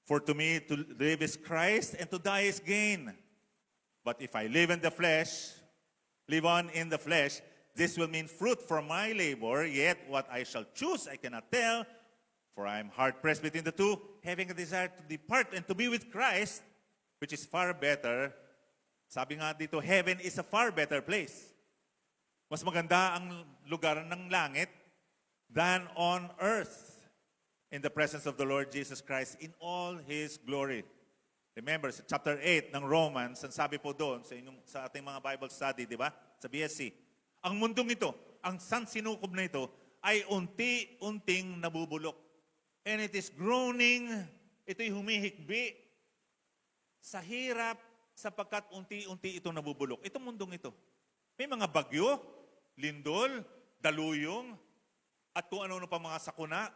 Speaker 3: for to me to live is Christ and to die is gain. But if I live in the flesh, live on in the flesh, this will mean fruit from my labor, yet what I shall choose I cannot tell, for I am hard-pressed between the two, having a desire to depart and to be with Christ, which is far better. Sabi nga dito, heaven is a far better place. Mas maganda ang lugar ng langit than on earth in the presence of the Lord Jesus Christ in all His glory. Remember, sa chapter 8 ng Romans, ang sabi po doon sa ating mga Bible study, di ba? Sa BSC, ang mundong ito, ang sansinukob na ito, ay unti-unting nabubulok. And it is groaning, ito'y humihikbi sa hirap sapagkat unti-unti itong nabubulok. Itong mundong ito. May mga bagyo, lindol, daluyong, at kung ano-ano pa mga sakuna.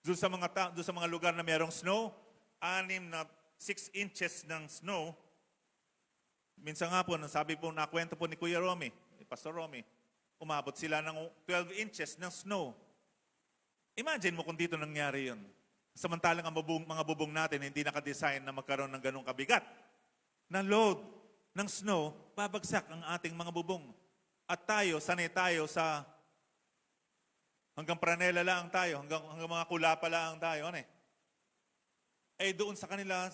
Speaker 3: Doon sa mga lugar na mayroong snow, 6 inches ng snow. Minsan nga po, sabi po, nakwento po ni Kuya Romy, ni Pastor Romy, umabot sila ng 12 inches ng snow. Imagine mo kung dito nangyari yun. Samantalang ang mga bubong natin hindi nakadesign na magkaroon ng ganong kabigat. Na load ng snow, babagsak ang ating mga bubong. At tayo, sanay tayo sa hanggang pranela lang tayo, hanggang mga kulapa lang tayo. Ano eh? Eh doon sa kanila,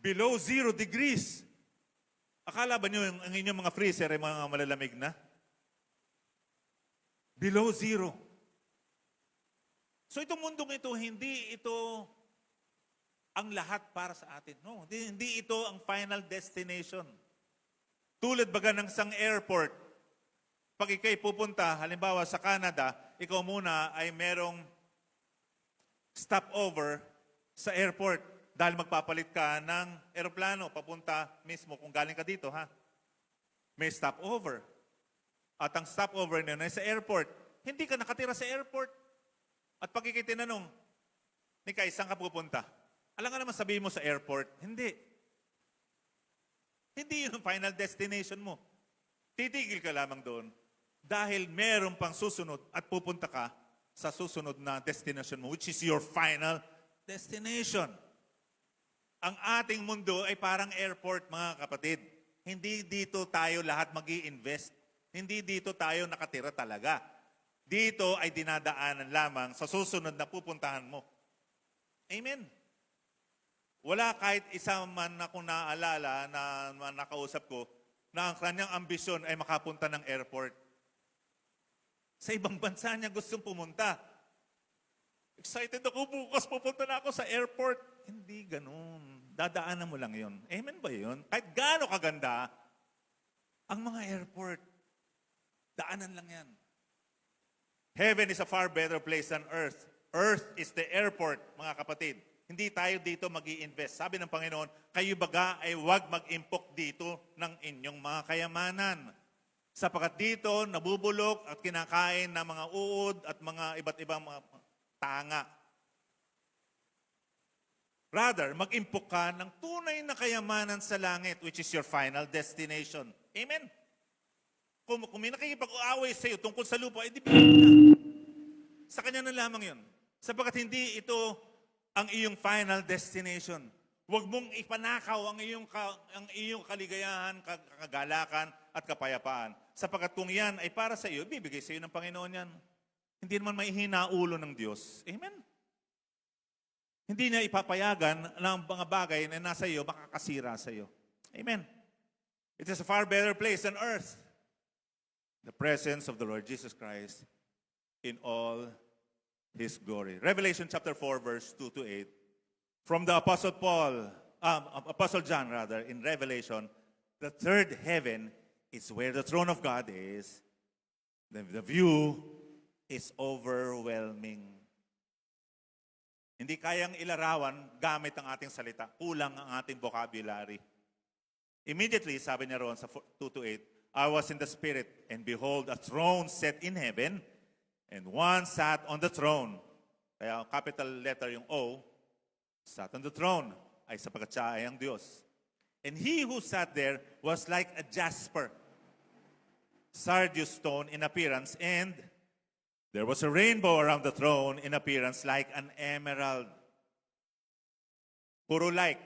Speaker 3: below 0 degrees. Akala ba nyo ang inyong mga freezer ay mga malalamig na? Below 0. So itong mundong ito, hindi ito ang lahat para sa atin. No, hindi ito ang final destination. Tulad baga ng isang airport, pag ikay pupunta, halimbawa sa Canada, ikaw muna ay merong stopover sa airport dahil magpapalit ka ng eroplano papunta mismo kung galing ka dito, ha? May stopover. At ang stopover na yun ay sa airport. Hindi ka nakatira sa airport. At pag ikitinanong, Nika, saan ka pupunta? Alam nga naman sabihin mo sa airport, hindi. Hindi yun ang final destination mo. Titigil ka lamang doon dahil meron pang susunod at pupunta ka sa susunod na destination mo, which is your final destination. Ang ating mundo ay parang airport, mga kapatid. Hindi dito tayo lahat mag-i-invest. Hindi dito tayo nakatira talaga. Dito ay dinadaanan lamang sa susunod na pupuntahan mo. Amen. Wala kahit isa man akong naaalala na nakausap ko na ang kanyang ambisyon ay makapunta ng airport. Sa ibang bansa niya gustong pumunta. Excited ako, bukas pupunta na ako sa airport. Hindi ganun. Dadaanan mo lang yun. Amen ba yun? Kahit gaano kaganda, ang mga airport, daanan lang yan. Heaven is a far better place than earth. Earth is the airport, mga kapatid. Hindi tayo dito mag-i-invest. Sabi ng Panginoon, kayo baga ay huwag mag-impok dito ng inyong mga kayamanan. Sapagat dito, nabubulok at kinakain ng mga uod at mga iba't ibang mga tanga. Rather, mag-impok ka ng tunay na kayamanan sa langit, which is your final destination. Amen? Kung may nakikipag-away sa iyo tungkol sa lupa, edi bigyan na. Sa kanya na lamang yun. Sapagat hindi ito ang iyong final destination. Huwag mong ipanakaw ang iyong kaligayahan, kagalakan, at kapayapaan. Sapagat kung yan ay para sa iyo, bibigay sa iyo ng Panginoon yan. Hindi naman may hinaulo ng Diyos. Amen? Hindi niya ipapayagan ng mga bagay na nasa iyo, makakasira sa iyo. Amen? It is a far better place than earth. The presence of the Lord Jesus Christ in all His glory. Revelation chapter 4, verse 2 to 8. From the Apostle John, in Revelation, the third heaven is where the throne of God is. The view is overwhelming. Hindi kayang ilarawan gamit ang ating salita. Kulang ang ating vocabulary. Immediately, sabi niya roon sa 2 to 8, I was in the Spirit, and behold, a throne set in heaven, and one sat on the throne. Kaya capital letter yung O, sat on the throne, ay sapagat siya ay ang Diyos. And he who sat there was like a jasper, sardius stone in appearance, and there was a rainbow around the throne in appearance like an emerald. Puro like.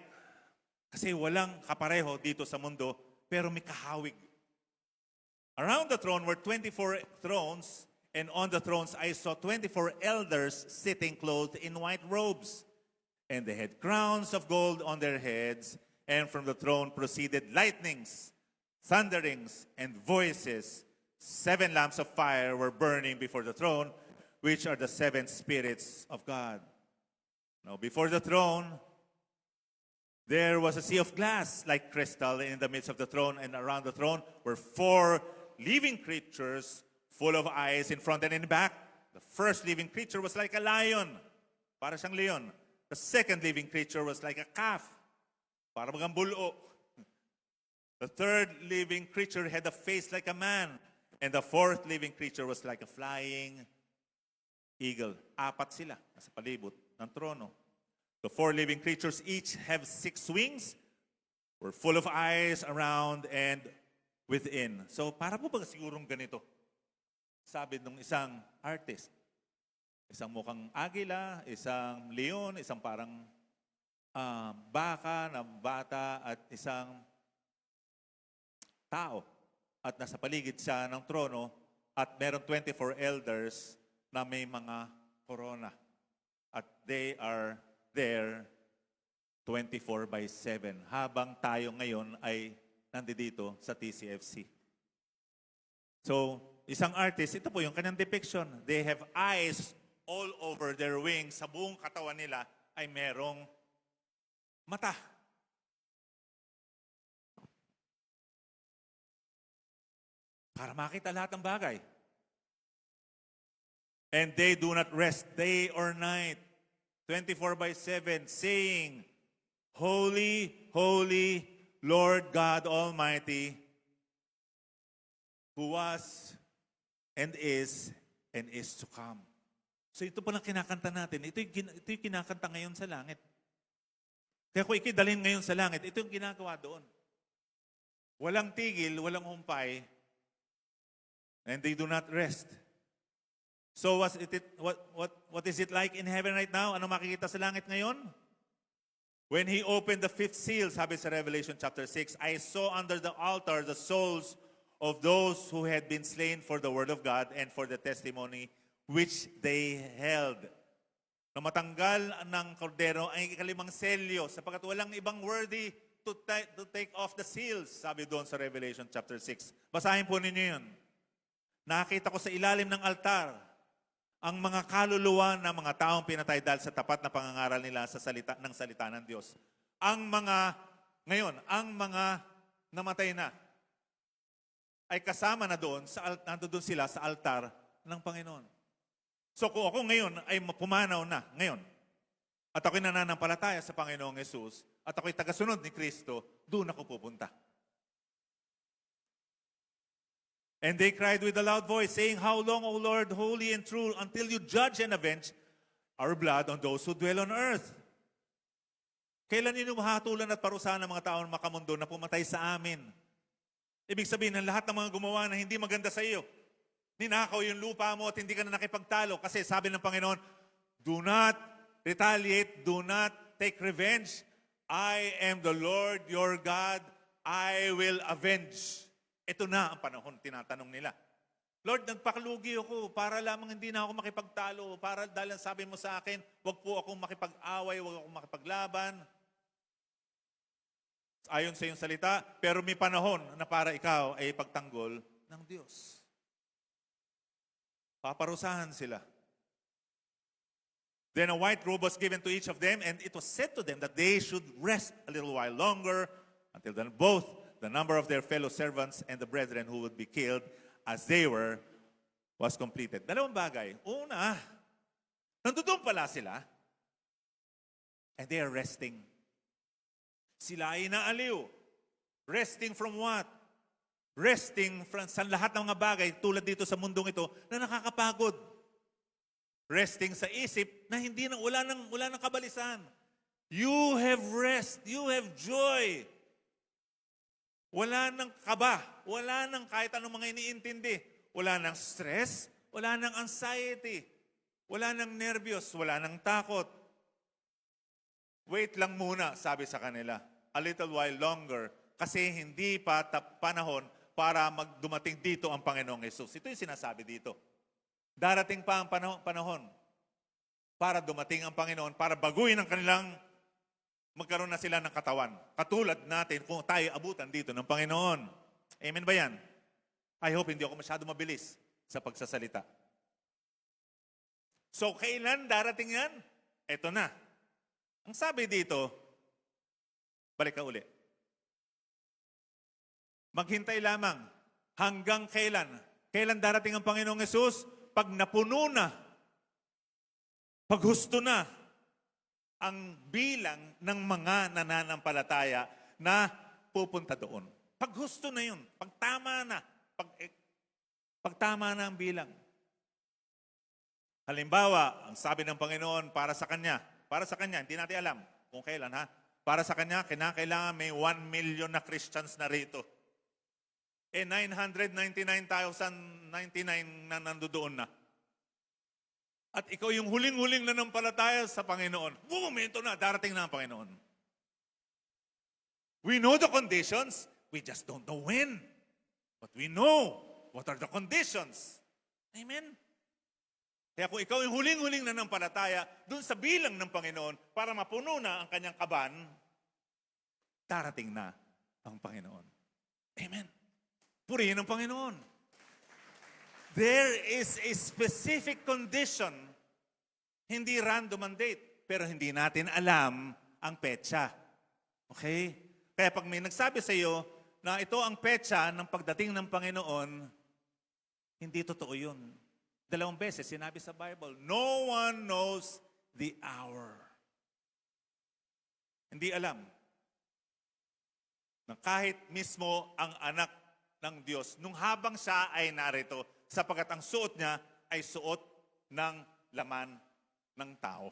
Speaker 3: Kasi walang kapareho dito sa mundo, pero may kahawig. Around the throne were 24 thrones, and on the thrones I saw 24 elders sitting clothed in white robes, and they had crowns of gold on their heads, and from the throne proceeded lightnings, thunderings, and voices. 7 lamps of fire were burning before the throne, which are the 7 spirits of God. Now before the throne, there was a sea of glass like crystal in the midst of the throne, and around the throne were 4 living creatures full of eyes in front and in back. The first living creature was like a lion, para siyang leon. The second living creature was like a calf, para bagang bulo. The third living creature had a face like a man, and the fourth living creature was like a flying eagle. 4 sila sa palibot ng trono. The 4 living creatures each have 6 wings, were full of eyes around and within. So para po ba sigurong ganito? Sabi nung isang artist, isang mukhang agila, isang leon, isang parang baka na bata at isang tao. At nasa paligid siya ng trono at meron 24 elders na may mga korona. At they are there 24/7 habang tayo ngayon ay nandito sa TCFC. So, isang artist, ito po yung kanyang depiction. They have eyes all over their wings. Sa buong katawan nila ay merong mata. Para makita lahat ng bagay. And they do not rest day or night, 24/7, saying, Holy, holy, Lord God Almighty, who was and is to come. So ito palang kinakanta natin. Ito yung kinakanta ngayon sa langit. Kaya kung ikidalhin ngayon sa langit, ito yung ginagawa doon. Walang tigil, walang humpay, and they do not rest. So what is it like in heaven right now? Ano makikita sa langit ngayon? When he opened the 5th seal, sabi sa Revelation chapter 6, I saw under the altar the souls of those who had been slain for the word of God and for the testimony which they held. Na matanggal ng kordero ang ikalimang selyo sapagkat walang ibang worthy to take off the seals, sabi doon sa Revelation chapter 6. Basahin po ninyo yun. Nakita ko sa ilalim ng altar ang mga kaluluwa ng mga taong pinatay dahil sa tapat na pangangaral nila sa salita ng Diyos. Ang mga namatay na ay kasama na doon, nandoon sila sa altar ng Panginoon. So kung ako ngayon ay pumanaw na, ngayon, at ako'y nananampalataya sa Panginoong Yesus, at ako'y tagasunod ni Kristo, doon ako pupunta. And they cried with a loud voice, saying, How long, O Lord, holy and true, until you judge and avenge our blood on those who dwell on earth? Kailan ninyo mahatulan at parusahan ng mga taong makamundo na pumatay sa amin? Ibig sabihin ng lahat ng mga gumawa na hindi maganda sa iyo. Ninakaw yung lupa mo at hindi ka na nakipagtalo. Kasi sabi ng Panginoon, do not retaliate, do not take revenge. I am the Lord your God, I will avenge. Ito na ang panahon, tinatanong nila. Lord, nagpakalugi ako para lamang hindi na ako makipagtalo. Para dahil sabi mo sa akin, wag po akong makipag-away, wag akong makipaglaban. Ayon sa iyong salita, pero may panahon na para ikaw ay pagtanggol ng Diyos. Paparusahan sila. Then a white robe was given to each of them, and it was said to them that they should rest a little while longer until then both the number of their fellow servants and the brethren who would be killed as they were was completed. Dalawang bagay. Una, nandoon pala sila and they are resting. Sila ay naaliw. Resting from what? Resting from sa lahat ng mga bagay tulad dito sa mundong ito na nakakapagod. Resting sa isip na hindi na wala nang kabalisan. You have rest, you have joy. Wala nang kaba, wala nang kahit anong mga iniintindi. Wala nang stress, wala nang anxiety, wala nang nervyos, wala nang takot. Wait lang muna, sabi sa kanila. A little while longer. Kasi hindi pa panahon para magdumating dito ang Panginoong Yesus. Ito yung sinasabi dito. Darating pa ang panahon para dumating ang Panginoon, para baguhin ang kanilang magkaroon na sila ng katawan. Katulad natin kung tayo abutan dito ng Panginoon. Amen ba yan? I hope hindi ako masyado mabilis sa pagsasalita. So, kailan darating yan? Ito na. Ang sabi dito, balik ka uli. Maghintay lamang hanggang kailan? Kailan darating ang Panginoong Yesus? Pag napuno na, pag husto na ang bilang ng mga nananampalataya na pupunta doon. Pag husto na yun, pag tama na, pag tama na ang bilang. Halimbawa, ang sabi ng Panginoon para sa Kanya, hindi natin alam kung kailan ha, para sa Kanya, kinakailangan may 1 million na Christians na rito. 999,099 na nandoon na. At ikaw yung huling-huling nanampalataya sa Panginoon. Momento na, darating na ang Panginoon. We know the conditions, we just don't know when. But we know what are the conditions. Amen? Kaya kung ikaw yung huling-huling nanampalataya dun sa bilang ng Panginoon para mapuno na ang kanyang kaban, darating na ang Panginoon. Amen? Purihin ang Panginoon. There is a specific condition, hindi random ang date, pero hindi natin alam ang petsa. Okay? Kaya pag may nagsabi sa iyo na ito ang petsa ng pagdating ng Panginoon, hindi totoo yun. 2 beses sinabi sa Bible, no one knows the hour. Hindi alam na kahit mismo ang anak ng Diyos, nung habang siya ay narito, sapagkat ang suot niya ay suot ng laman ng tao.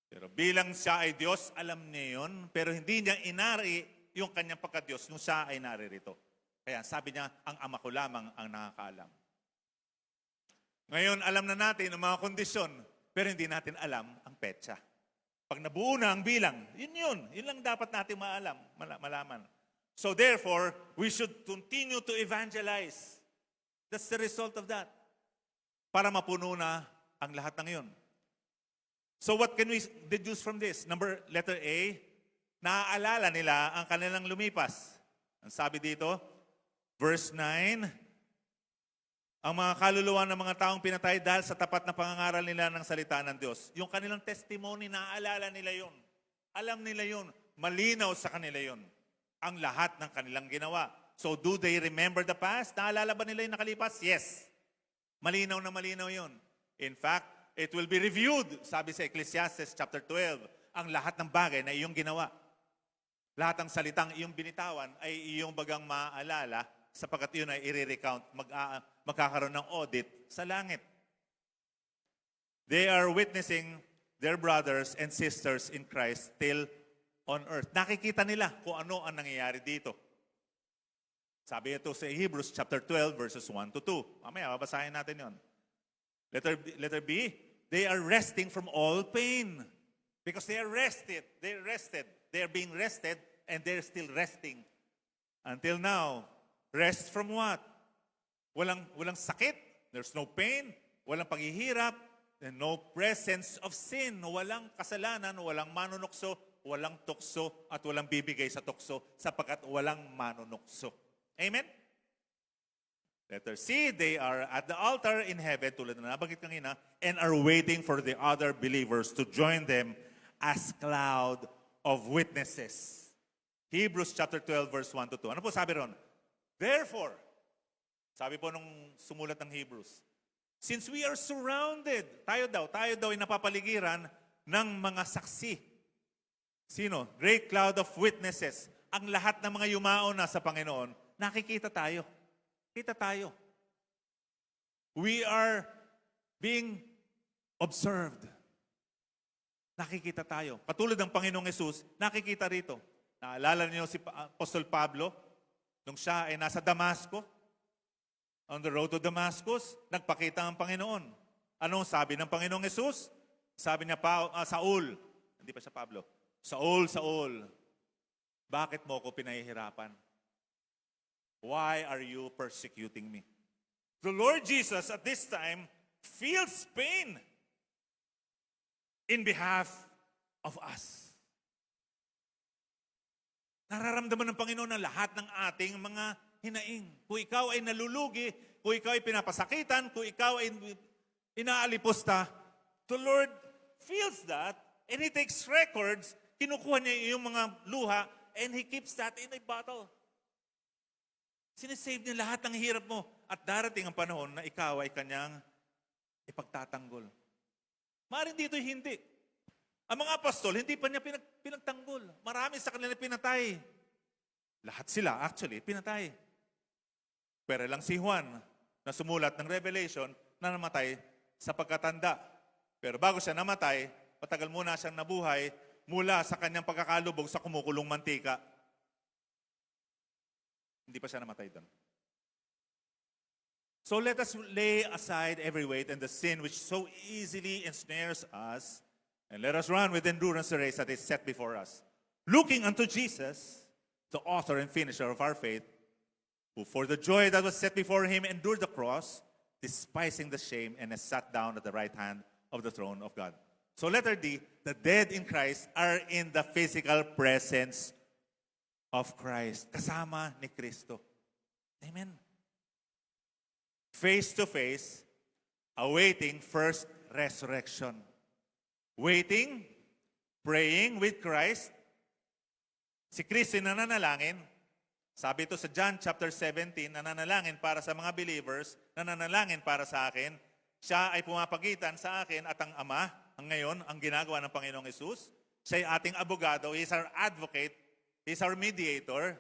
Speaker 3: Pero bilang siya ay Diyos, alam niya yun, pero hindi niya inari yung kanyang pagka-Diyos nung siya ay naririto. Kaya sabi niya, ang ama ko lamang ang nakakaalam. Ngayon, alam na natin ang mga kondisyon, pero hindi natin alam ang petsa. Pag nabuo na ang bilang, yun lang dapat natin malaman. So therefore, we should continue to evangelize. That's the result of that. Para mapuno na ang lahat ng yun. So what can we deduce from this? Letter A, naaalala nila ang kanilang lumipas. Ang sabi dito, verse 9, ang mga kaluluwa ng mga taong pinatay dahil sa tapat na pangangaral nila ng salita ng Diyos. Yung kanilang testimony, naaalala nila yun. Alam nila yun. Malinaw sa kanila yun. Ang lahat ng kanilang ginawa. So do they remember the past? Naalala ba nila yung nakalipas? Yes. Malinaw na malinaw yun. In fact, it will be reviewed, sabi sa Ecclesiastes chapter 12, ang lahat ng bagay na iyong ginawa. Lahat ng salitang iyong binitawan ay iyong bagang maaalala sapagkat iyon ay i-recount, magkakaroon ng audit sa langit. They are witnessing their brothers and sisters in Christ still on earth. Nakikita nila kung ano ang nangyayari dito. Sabi ito sa Hebrews chapter 12 verses 1 to 2. Mamaya, babasahin natin yon. Letter B, they are resting from all pain. Because they are rested. They are rested. They are being rested and they're still resting. Until now, rest from what? Walang sakit. There's no pain. Walang paghihirap. And no presence of sin. Walang kasalanan. Walang manunukso. Walang tukso. At walang bibigay sa tukso. Sapagkat walang manunukso. Amen? Letter C, they are at the altar in heaven, tulad na nabanggit kanina, and are waiting for the other believers to join them as cloud of witnesses. Hebrews chapter 12, verse 1 to 2. Ano po sabi ron? Therefore, sabi po nung sumulat ng Hebrews, since we are surrounded, tayo daw ay napapaligiran ng mga saksi. Sino? Great cloud of witnesses. Ang lahat ng mga yumao na sa Panginoon, nakikita tayo. Kita tayo. We are being observed. Nakikita tayo. Katulad ng Panginoong Yesus, nakikita rito. Naalala niyo si Apostol Pablo, nung siya ay nasa Damasco, on the road to Damascus, nagpakita ang Panginoon. Anong sabi ng Panginoong Yesus? Sabi niya, Saul, hindi pa siya Pablo, Saul, bakit mo ko pinahihirapan? why are you persecuting me? The Lord Jesus at this time feels pain in behalf of us. Nararamdaman ng Panginoon na lahat ng ating mga hinaing. Kung ikaw ay nalulugi, kung ikaw ay pinapasakitan, kung ikaw ay inaalipusta, the Lord feels that and He takes records, kinukuha niya yung mga luha and He keeps that in a bottle. Sinisave niya lahat ng hirap mo at darating ang panahon na ikaw ay kanyang ipagtatanggol. Maaaring dito hindi. Ang mga apostol, hindi pa niya pinagtanggol. Marami sa kanila pinatay. Lahat sila actually pinatay. Pero lang si Juan na sumulat ng Revelation na namatay sa pagkatanda. Pero bago siya namatay, matagal muna siyang nabuhay mula sa kanyang pagkakalubog sa kumukulong mantika. Hindi pa siya namatay doon. So let us lay aside every weight and the sin which so easily ensnares us, and let us run with endurance the race that is set before us. Looking unto Jesus, the author and finisher of our faith, who for the joy that was set before him endured the cross, despising the shame, and has sat down at the right hand of the throne of God. So letter D, the dead in Christ are in the physical presence of Christ. Kasama ni Kristo. Amen. Face to face, awaiting first resurrection. Waiting, praying with Christ. Si Kristo nananalangin. Sabi ito sa John chapter 17, nananalangin para sa mga believers, nananalangin para sa akin. Siya ay pumapagitan sa akin at ang Ama, ang ngayon, ang ginagawa ng Panginoong Hesus. Siya ay ating abogado, He is our advocate, He is our mediator.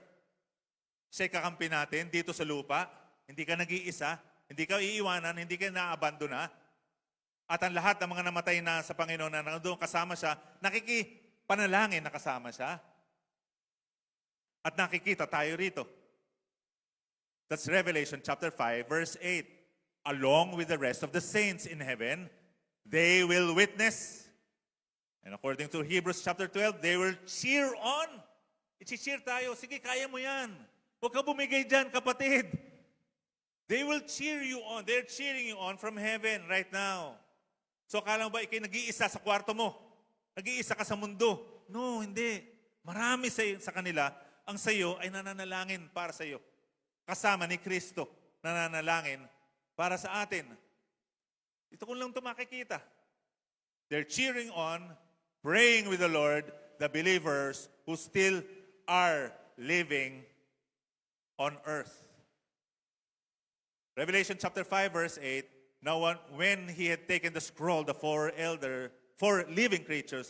Speaker 3: Siya ay kakampi natin dito sa lupa. Hindi ka nag-iisa, hindi ka iiwanan, hindi ka naabandona. At ang lahat ng mga namatay na sa Panginoon na nandoon kasama siya, nakikipanalangin na kasama siya. At nakikita tayo rito. That's Revelation chapter 5, verse 8. Along with the rest of the saints in heaven, they will witness. And according to Hebrews chapter 12, they will cheer on. I-cheer tayo. Sige, kaya mo yan. Huwag ka bumigay dyan, kapatid. They will cheer you on. They're cheering you on from heaven right now. So, akala mo ba ikay nag-iisa sa kwarto mo? Nag-iisa ka sa mundo? No, hindi. Marami sa kanila. Ang sayo ay nananalangin para sa iyo. Kasama ni Kristo, nananalangin para sa atin. Ito kung lang ito makikita. They're cheering on, praying with the Lord, the believers who still are living on earth. Revelation chapter 5, verse 8, now when he had taken the scroll, the four living creatures,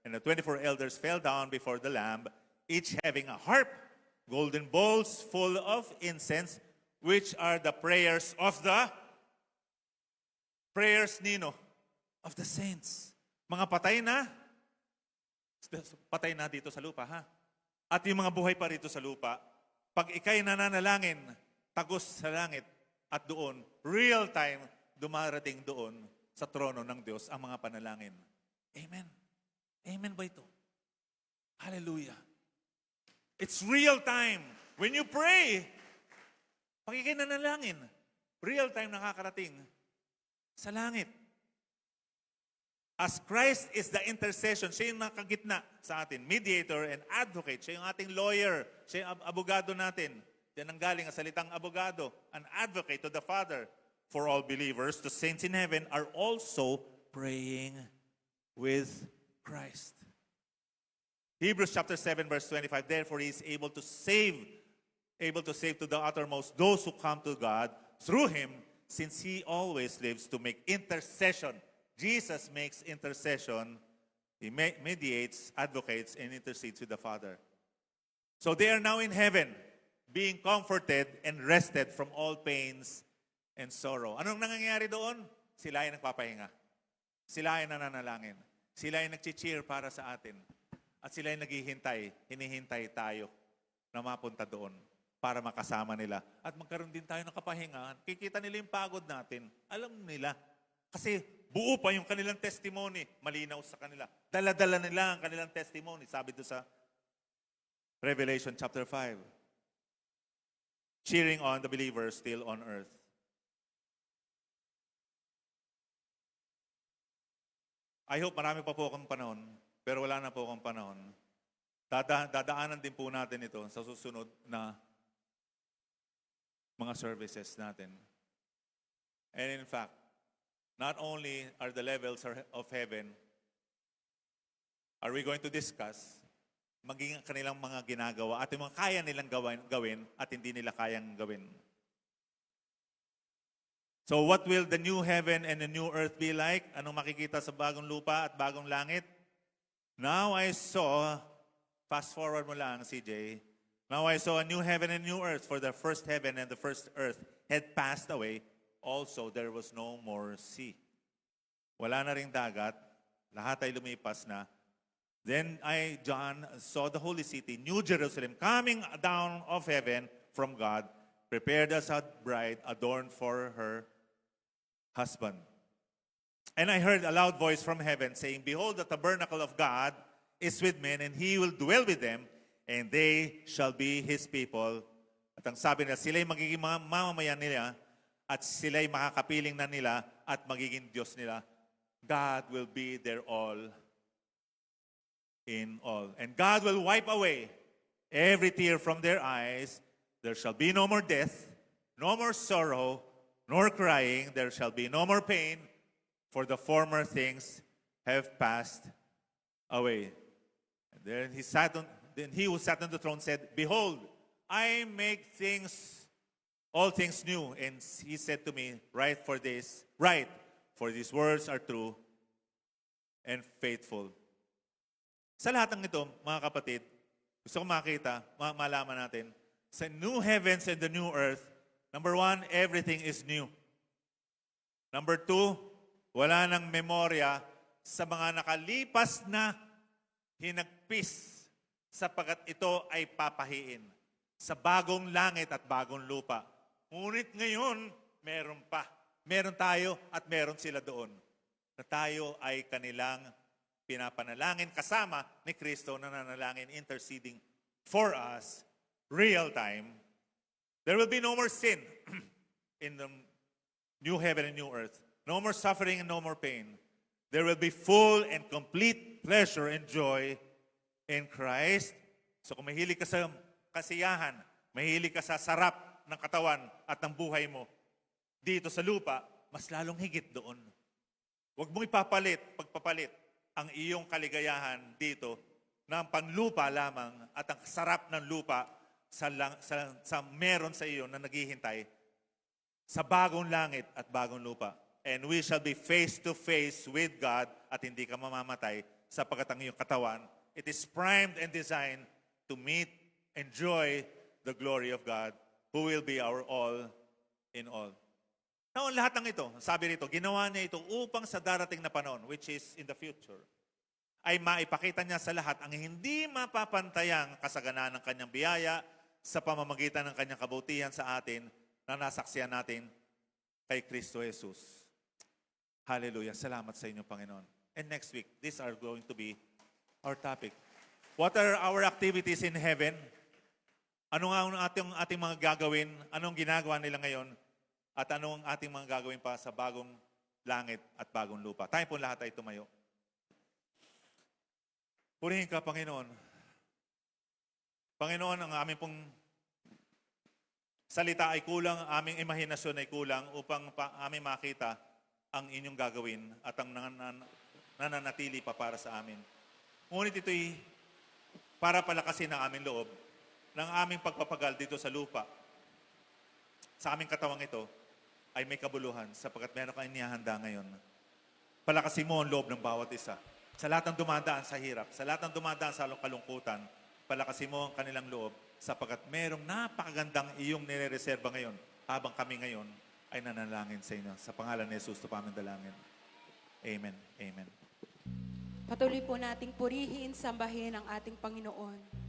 Speaker 3: and the 24 elders fell down before the Lamb, each having a harp, golden bowls full of incense, which are the prayers of the of the saints. Mga patay na dito sa lupa, ha? At yung mga buhay pa rito sa lupa, pag ikay nananalangin, tagos sa langit, at doon, real time, dumarating doon sa trono ng Diyos ang mga panalangin. Amen. Amen ba ito? Hallelujah. It's real time. When you pray, pag ikay nanalangin, real time nakakarating sa langit. As Christ is the intercession, siya yung nakagitna sa atin, mediator and advocate, siya yung ating lawyer, siya yung abogado natin. Yan ang galing ang salitang abogado, an advocate to the Father. For all believers, the saints in heaven are also praying with Christ. Hebrews chapter 7, verse 25, therefore he is able to save to the uttermost those who come to God through him, since he always lives to make intercession. Jesus makes intercession. He mediates, advocates, and intercedes with the Father. So they are now in heaven, being comforted and rested from all pains and sorrow. Anong nangyayari doon? Sila ay nagpapahinga. Sila ay nananalangin. Sila ay nag-cheer para sa atin. At sila ay hinihintay tayo na mapunta doon para makasama nila. At magkaroon din tayo ng kapahingaan. Kikita nila yung pagod natin. Alam nila. Kasi buo pa yung kanilang testimony. Malinaw sa kanila. Dala-dala nila ang kanilang testimony. Sabi doon sa Revelation chapter 5. cheering on the believers still on earth. I hope marami pa po akong panahon, pero wala na po akong panahon. Dadaanan din po natin ito sa susunod na mga services natin. And in fact, not only are the levels of heaven, are we going to discuss maging kanilang mga ginagawa at yung mga kaya nilang gawin at hindi nila kayang gawin. So what will the new heaven and the new earth be like? Anong makikita sa bagong lupa at bagong langit? Now I saw, fast forward mo lang, CJ. Now I saw a new heaven and new earth, for the first heaven and the first earth had passed away. Also, there was no more sea. Wala na ring dagat. Lahat ay lumipas na. Then I, John, saw the holy city, New Jerusalem, coming down of heaven from God, prepared as a bride adorned for her husband. And I heard a loud voice from heaven saying, Behold, the tabernacle of God is with men, and He will dwell with them, and they shall be His people. At ang sabi nila, sila'y magiging mga mamamayan nila, at sila'y makakapiling na nila, at magiging Diyos nila. God will be their all in all. And God will wipe away every tear from their eyes. There shall be no more death, no more sorrow, nor crying. There shall be no more pain, for the former things have passed away. And then he who sat on the throne said, Behold, I make all things new. And he said to me, Write, for these words are true and faithful. Sa lahat ng ito, mga kapatid, gusto ko makita, malaman natin, sa new heavens and the new earth, number one, everything is new. Number two, wala nang memorya sa mga nakalipas na hinagpis sapagkat ito ay papahiin sa bagong langit at bagong lupa. Ngunit ngayon, meron pa. Meron tayo at meron sila doon. Na tayo ay kanilang pinapanalangin kasama ni Kristo na nanalangin, interceding for us, real time. There will be no more sin in the new heaven and new earth. No more suffering and no more pain. There will be full and complete pleasure and joy in Christ. So kung mahilig ka sa kasiyahan, mahilig ka sa sarap ng katawan at ng buhay mo dito sa lupa, mas lalong higit doon. Huwag mong pagpapalit ang iyong kaligayahan dito ng panlupa lamang at ang sarap ng lupa sa meron sa iyo na naghihintay sa bagong langit at bagong lupa. And we shall be face to face with God at hindi ka mamamatay sapagkat ang iyong katawan, it is primed and designed to meet, enjoy the glory of God who will be our all in all. Now, lahat ng ito, sabi rito, ginawa niya ito upang sa darating na panahon, which is in the future, ay maipakita niya sa lahat ang hindi mapapantayang kasaganaan ng kanyang biyaya sa pamamagitan ng kanyang kabutihan sa atin na nasaksihan natin kay Kristo Jesus. Hallelujah. Salamat sa inyo, Panginoon. And next week, these are going to be our topic. What are our activities in heaven? Ano nga ang ating mga gagawin? Anong ginagawa nila ngayon? At anong ating mga gagawin pa sa bagong langit at bagong lupa? Tayo po lahat ay tumayo. Purihin ka, Panginoon. Panginoon, ang aming pong salita ay kulang, aming imahinasyon ay kulang upang aming makita ang inyong gagawin at ang nananatili pa para sa amin. Ngunit ito'y para palakasin ang aming loob ng aming pagpapagal dito sa lupa. Sa aming katawang ito ay may kabuluhan sapagkat meron kang inihahanda ngayon. Palakasin mo ang loob ng bawat isa. Sa lahat ng dumadaan sa hirap, sa lahat ng dumadaan sa kalungkutan, palakasin mo ang kanilang loob sapagkat merong napakagandang iyong nirereserba ngayon habang kami ngayon ay nanalangin sa inyo. Sa pangalan ni Jesus, ito pa aming dalangin. Amen. Amen.
Speaker 4: Patuloy po nating purihin, sambahin ang ating Panginoon.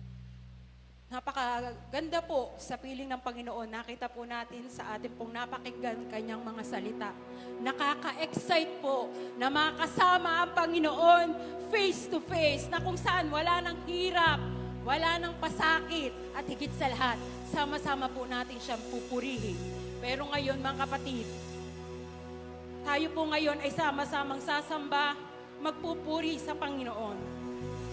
Speaker 4: Napakaganda po sa piling ng Panginoon. Nakita po natin sa ating pong napakinggan kanyang mga salita. Nakaka-excite po na makasama ang Panginoon face to face na kung saan wala nang hirap, wala nang pasakit at higit sa lahat, sama-sama po natin siyang pupurihin. Pero ngayon mga kapatid, tayo po ngayon ay sama-samang sasamba, magpupuri sa Panginoon.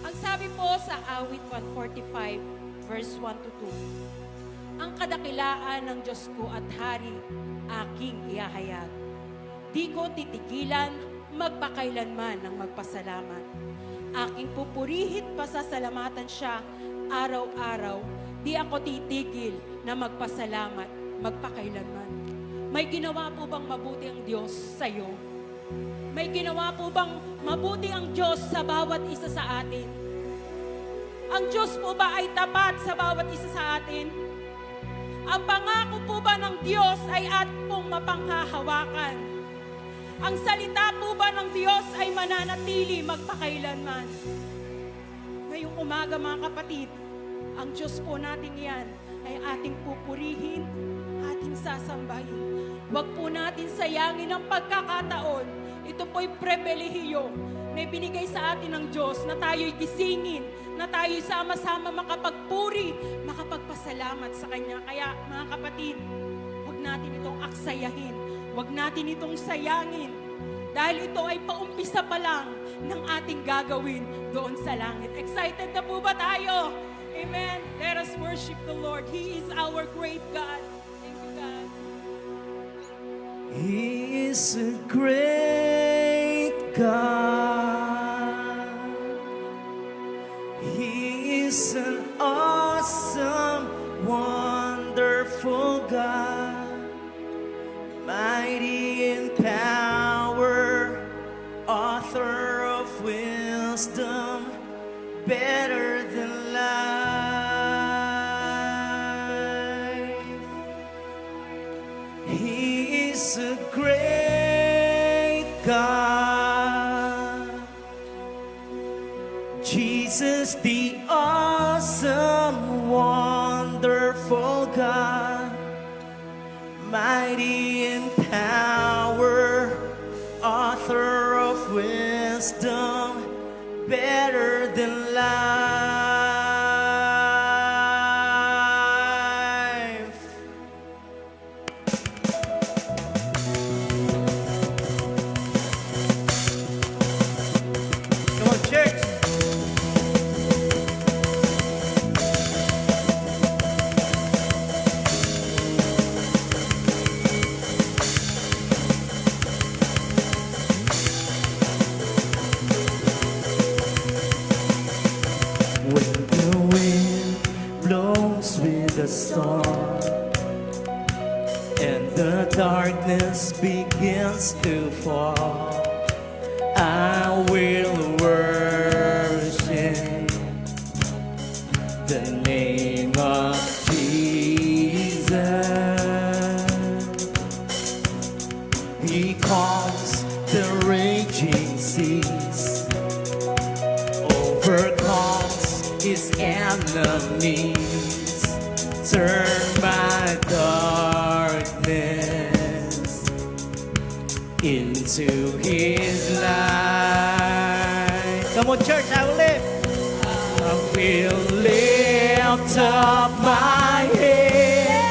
Speaker 4: Ang sabi po sa awit 145, verse 1 to 2, ang kadakilaan ng Diyos ko at Hari, aking ihahayag. Di ko titigilan, magpakailanman ng magpasalamat. Aking pupurihin, pasasalamatan siya araw-araw. Di ako titigil na magpasalamat, magpakailanman. May ginawa po bang mabuti ang Diyos sa iyo? May ginawa po bang mabuti ang Diyos sa bawat isa sa atin? Ang Diyos po ba ay tapat sa bawat isa sa atin? Ang pangako po ba ng Diyos ay ating pong mapanghahawakan? Ang salita po ba ng Diyos ay mananatili magpakailanman? Ngayong umaga mga kapatid, ang Diyos po natin yan ay ating pupurihin, ating sasambahin. Huwag po natin sayangin ang pagkakataon. Ito po'y pribilehiyo na ibinigay sa atin ng Diyos na tayo'y gisingin, na tayo'y sama-sama makapagpuri, makapagpasalamat sa Kanya. Kaya mga kapatid, huwag natin itong aksayahin. Huwag natin itong sayangin. Dahil ito ay paumpisa pa lang ng ating gagawin doon sa langit. Excited na po ba tayo? Amen. Let us worship the Lord. He is our great God. Thank you, God.
Speaker 5: He is a great God. He is an awesome, wonderful God. Mighty in power, author of wisdom, better than life. He is a great God. Jesus, the awesome, wonderful God. Mighty in power, author of wisdom, better than life. Come on, church. When the wind blows with a storm and the darkness begins to fall, I will worship the name of Jesus. He calms the raging seas, overcomes his enemies, turn my darkness into his light. Come on, church, I will lift. I will lift up my head.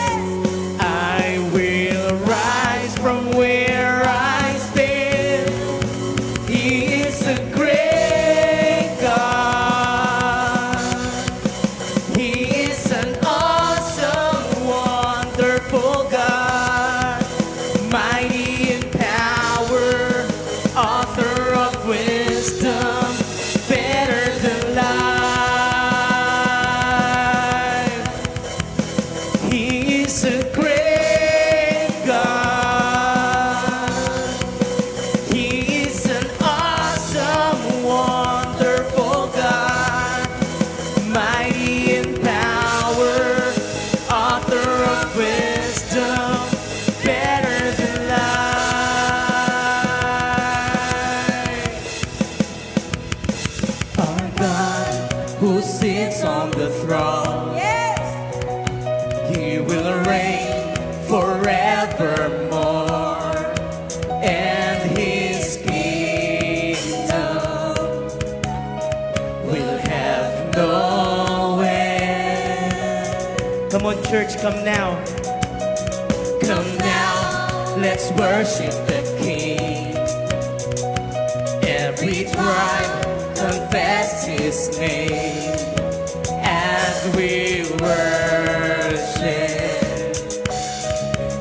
Speaker 5: I will rise from where I stand. He is a great God. He is an awesome, wonderful God. Mighty in power, author of wisdom, better than life. He is a great God. He is an awesome, wonderful God. Mighty in power, author of wisdom, better than life. Our God who sits on the throne, He will reign forevermore, and His kingdom will have no end. Come on, church. church, come now. Come now, let's worship the King. Every tribe confess His name as we worship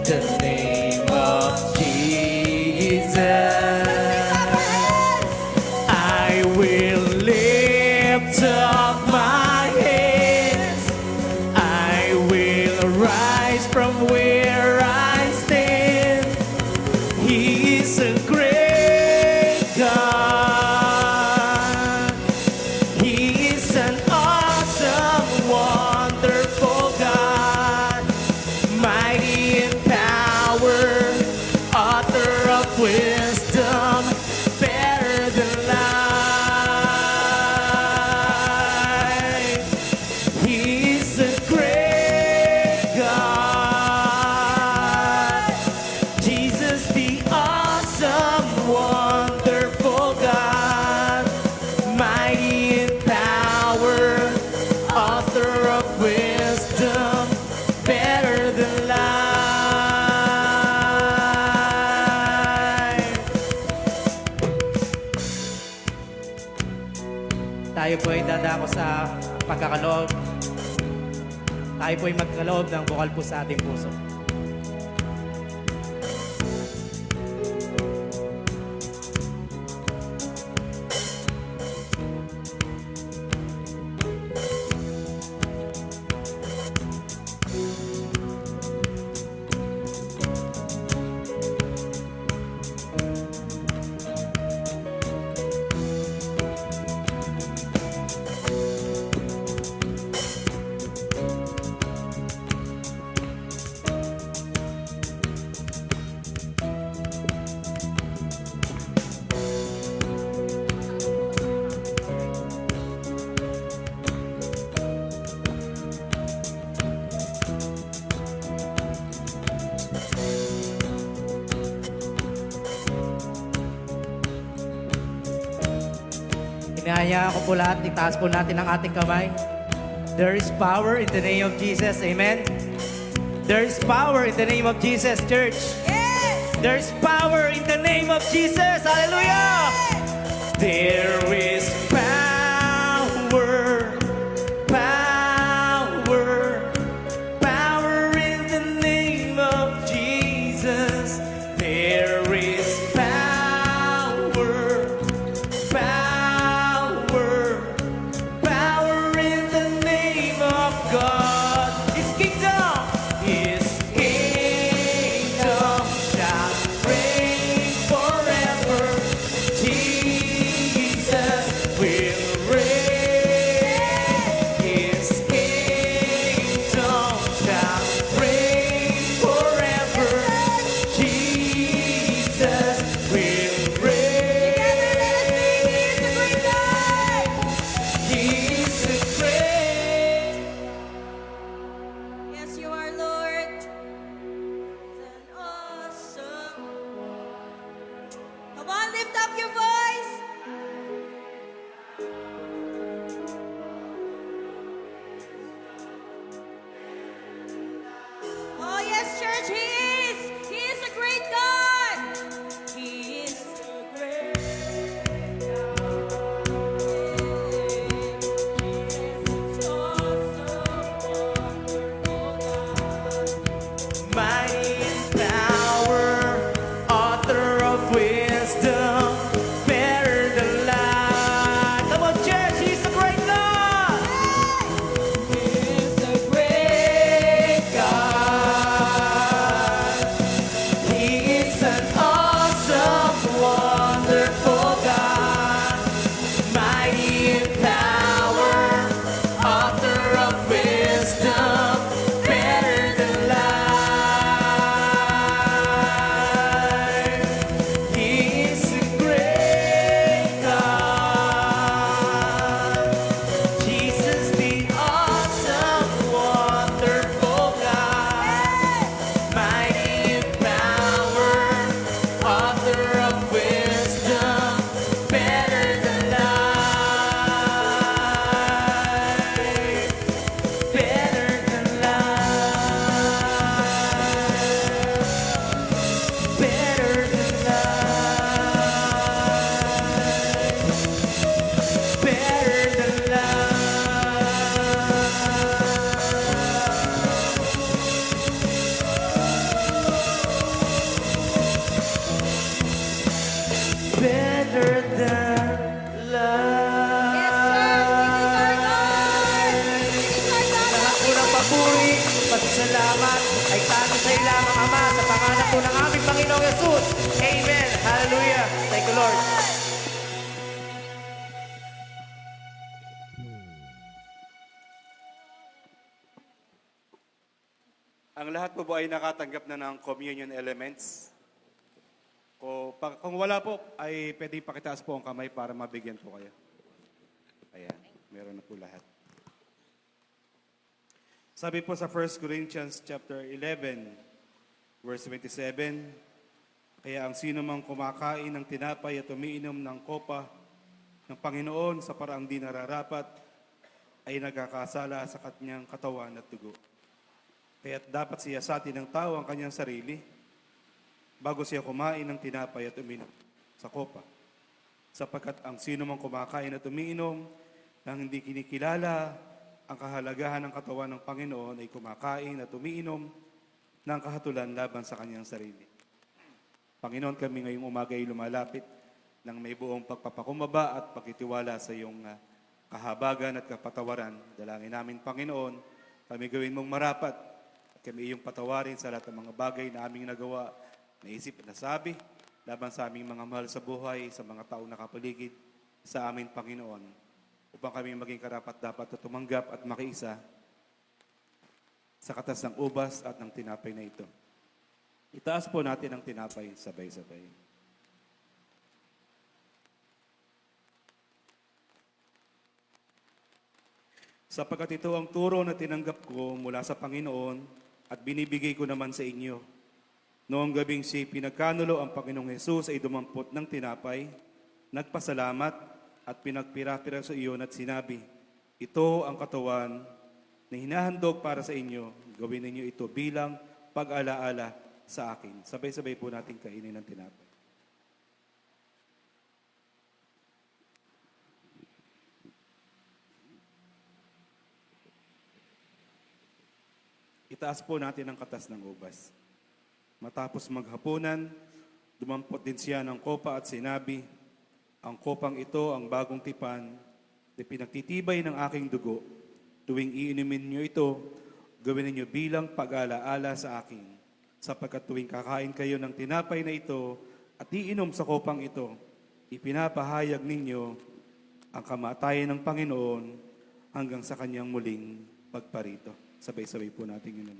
Speaker 5: the name of Jesus. I will lift up my hands. I will rise from where I stand. He is a great God. He is an awesome, wonderful God. Mighty in power, author of wisdom, better than life. He's a great God. Jesus, the awesome, wonderful God. Mighty in power, author of wisdom, better than life. Tayo po ay dadako sa pagkakaloob. Tayo po ay magkaloob ng bukal po sa ating puso. Inahayaan ko po lahat, itaas po natin ang ating kamay. There is power in the name of Jesus. Amen? There is power in the name of Jesus, church. There is power in the name of Jesus. Hallelujah! There is power, power, power in the name of Jesus. There is power, power, power in the name of God. His kingdom shall reign forever. Jesus Sa ngalan po ng aming Panginoong Jesus. Amen. Hallelujah. Thank you, Lord.
Speaker 6: Ang lahat po ba ay nakatanggap na ng communion elements? Kung wala po, ay pwede pakitaas po ang kamay para mabigyan po kayo. Ayan, meron na po lahat. Sabi po sa 1 Corinthians chapter 11, verse 27, kaya ang sino mang kumakain ng tinapay at umiinom ng kopa ng Panginoon sa paraang di nararapat, ay nagkakasala sa kanyang katawan at dugo. Kaya't dapat siyasatin ng tao ang kanyang sarili bago siya kumain ng tinapay at uminom sa kopa. Sapagkat ang sino mang kumakain at umiinom nang hindi kinikilala ang kahalagahan ng katawan ng Panginoon ay kumakain at umiinom ng kahatulan laban sa kanyang sarili. Panginoon, kami ngayong umaga ay lumalapit ng may buong pagpapakumbaba at pagtitiwala sa iyong kahabagan at kapatawaran. Dalangin namin, Panginoon, kami gawin mong marapat at kami iyong patawarin sa lahat ng mga bagay na aming nagawa, naisip at nasabi, laban sa aming mga mahal sa buhay, sa mga taong nakapaligid, sa amin, Panginoon, upang kami maging karapat-dapat at tumanggap at makiisa sa katas ng ubas at ng tinapay na ito. Itaas po natin ang tinapay sabay-sabay. Sapagkat ito ang turo na tinanggap ko mula sa Panginoon at binibigay ko naman sa inyo. Noong gabing si pinagkanulo ang Panginoong Hesus ay dumampot ng tinapay, nagpasalamat at pinagpira-pira sa iyon at sinabi, ito ang katawan na hinahandog para sa inyo. Gawin ninyo ito bilang pag-alaala sa akin. Sabay-sabay po natin kainin ng tinapay. Itaas po natin ang katas ng ubas. Matapos maghapunan, dumampot din siya ng kopa at sinabi, ang kopang ito ang bagong tipan na pinagtitibay ng aking dugo. Tuwing iinumin niyo ito, gawin ninyo bilang pag-alaala sa akin. Sapagkat tuwing kakain kayo ng tinapay na ito at iinom sa kopang ito, ipinapahayag ninyo ang kamatayan ng Panginoon hanggang sa kanyang muling pagparito. Sabay-sabay po natin yun.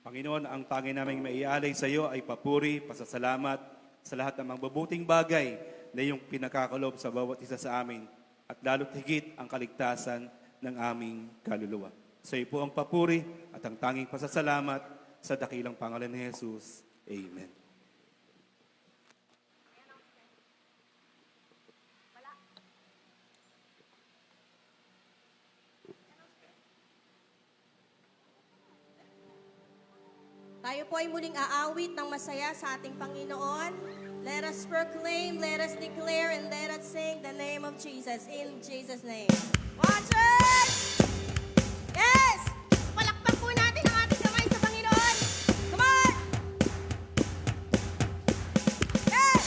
Speaker 6: Panginoon, ang tangi naming maialay sa iyo ay papuri, pasasalamat sa lahat ng mabubuting bagay na iyong pinakakalob sa bawat isa sa amin at lalo't higit ang kaligtasan ng aming kaluluwa. Sa iyo po ang papuri at ang tanging pasasalamat sa dakilang pangalan ni Jesus. Amen.
Speaker 1: Tayo po ay muling aawit ng masaya sa ating Panginoon. Let us proclaim, let us declare, and let us sing the name of Jesus. In Jesus' name. Watchers! Yes! Palakpak po natin ang ating kamay sa Panginoon. Come on! Yes!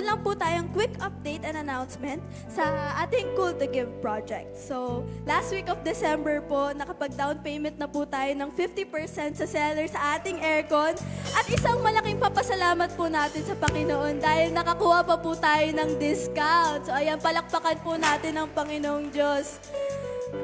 Speaker 7: meron lang po tayong quick update and announcement sa ating Cool to Give project. So, last week of December po, nakapag-down payment na po tayo ng 50% sa seller sa ating aircon. At isang malaking papasalamat po natin sa Panginoon dahil nakakuha pa po tayo ng discount. So, ayan, palakpakan po natin ang Panginoong Diyos.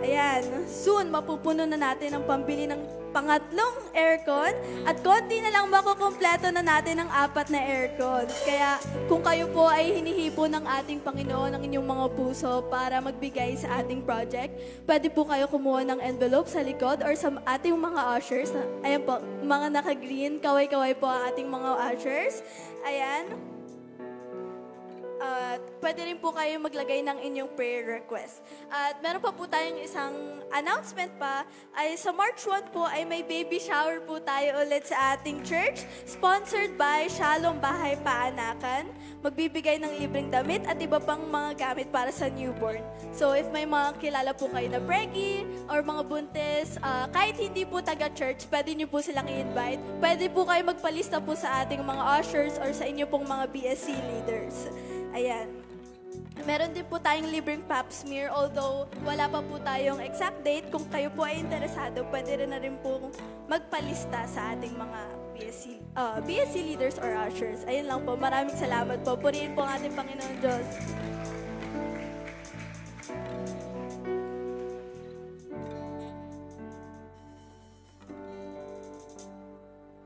Speaker 7: Ayan, soon mapupuno na natin ang pambili ng pangatlong aircon at konti na lang makukumpleto na natin ang 4 na aircons. Kaya kung kayo po ay hinihipo ng ating Panginoon ang inyong mga puso para magbigay sa ating project, pwede po kayo kumuha ng envelope sa likod or sa ating mga ushers. Ayan po, mga naka-green, kaway-kaway po ang ating mga ushers. Ayan. At pwede rin po kayo maglagay ng inyong prayer request. At meron pa po tayong isang announcement pa, ay sa March 1 po ay may baby shower po tayo ulit sa ating church, sponsored by Shalom Bahay Paanakan. Magbibigay ng libreng damit at iba pang mga gamit para sa newborn. So if may mga kilala po kayo na preggy or mga buntis, kahit hindi po taga-church, pwede niyo po silang i-invite. Pwede po kayo magpalista po sa ating mga ushers or sa inyo pong mga BSC leaders. Ayan. Meron din po tayong libreng pap smear, although wala pa po tayong exact date. Kung kayo po ay interesado, pwede rin na rin po magpalista sa ating mga BSC leaders or ushers. Ayun lang po. Maraming salamat po. Purihin po ang ating Panginoon Diyos.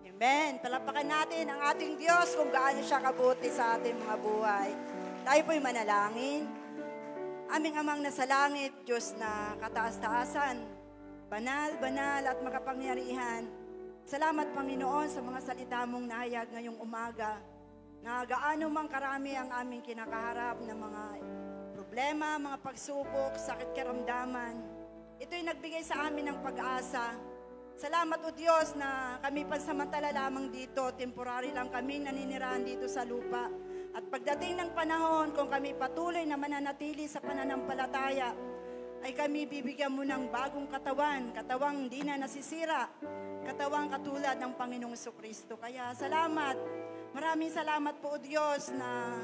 Speaker 8: Amen. Palapakan natin ang ating Diyos kung gaano siya kabuti sa ating mga buhay. Tayo po'y manalangin. Aming Amang nasa langit, Diyos na kataas-taasan, banal, banal at makapangyarihan. Salamat, Panginoon, sa mga salita mong nahayag ngayong umaga na gaano mang karami ang aming kinakaharap na mga problema, mga pagsubok, sakit karamdaman. Ito'y nagbigay sa amin ng pag-asa. Salamat o Diyos na kami pansamantala lamang dito, temporary lang kami naninirahan dito sa lupa. At pagdating ng panahon, kung kami patuloy na mananatili sa pananampalataya, ay kami bibigyan mo ng bagong katawan, katawang di na nasisira, katawang katulad ng Panginoong Jesucristo. Kaya salamat, maraming salamat po o Diyos na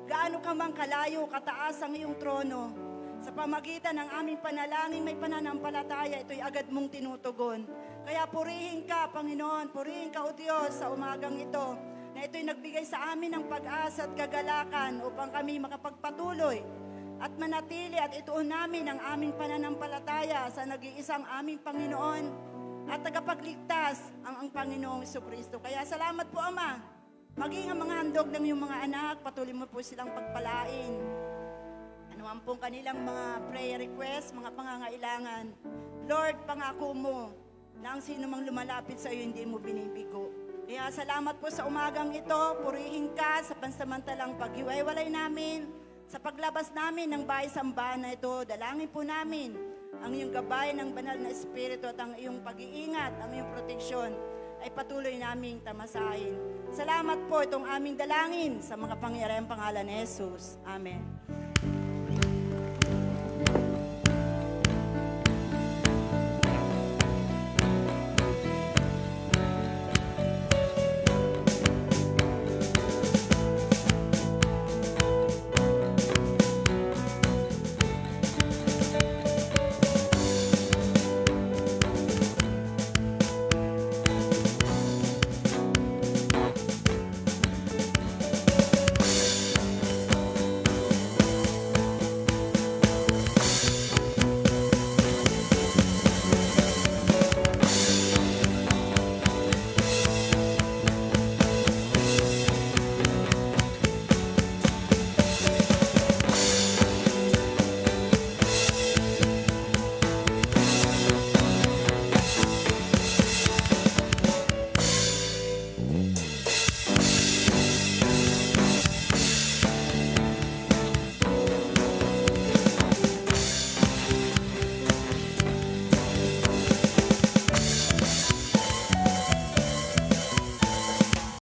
Speaker 8: gaano ka mang kalayo, kataas ang iyong trono. Sa pamagitan ng aming panalangin, may pananampalataya, ito'y agad mong tinutugon. Kaya purihin ka, Panginoon, purihin ka, O Diyos, sa umagang ito, na ito'y nagbigay sa amin ng pag-asa at kagalakan upang kami makapagpatuloy at manatili at ituon namin ang aming pananampalataya sa nag-iisang aming Panginoon at tagapagligtas ang Panginoong Jesucristo. Kaya salamat po, Ama. Maging ang mga handog ng iyong mga anak, patuloy mo po silang pagpalain. Ano ang pong kanilang mga prayer requests, mga pangangailangan. Lord, pangako mo na ang sino mang lumalapit sa iyo, hindi mo binibigo. Kaya salamat po sa umagang ito, purihin ka sa pansamantalang paghiwa-walay namin, sa paglabas namin ng bahay-sambahan na ito, dalangin po namin ang iyong gabay ng banal na Espiritu at ang iyong pag-iingat, ang iyong proteksyon ay patuloy naming tamasahin. Salamat po itong aming dalangin sa mga pangyarihang pangalan ni Jesus. Amen.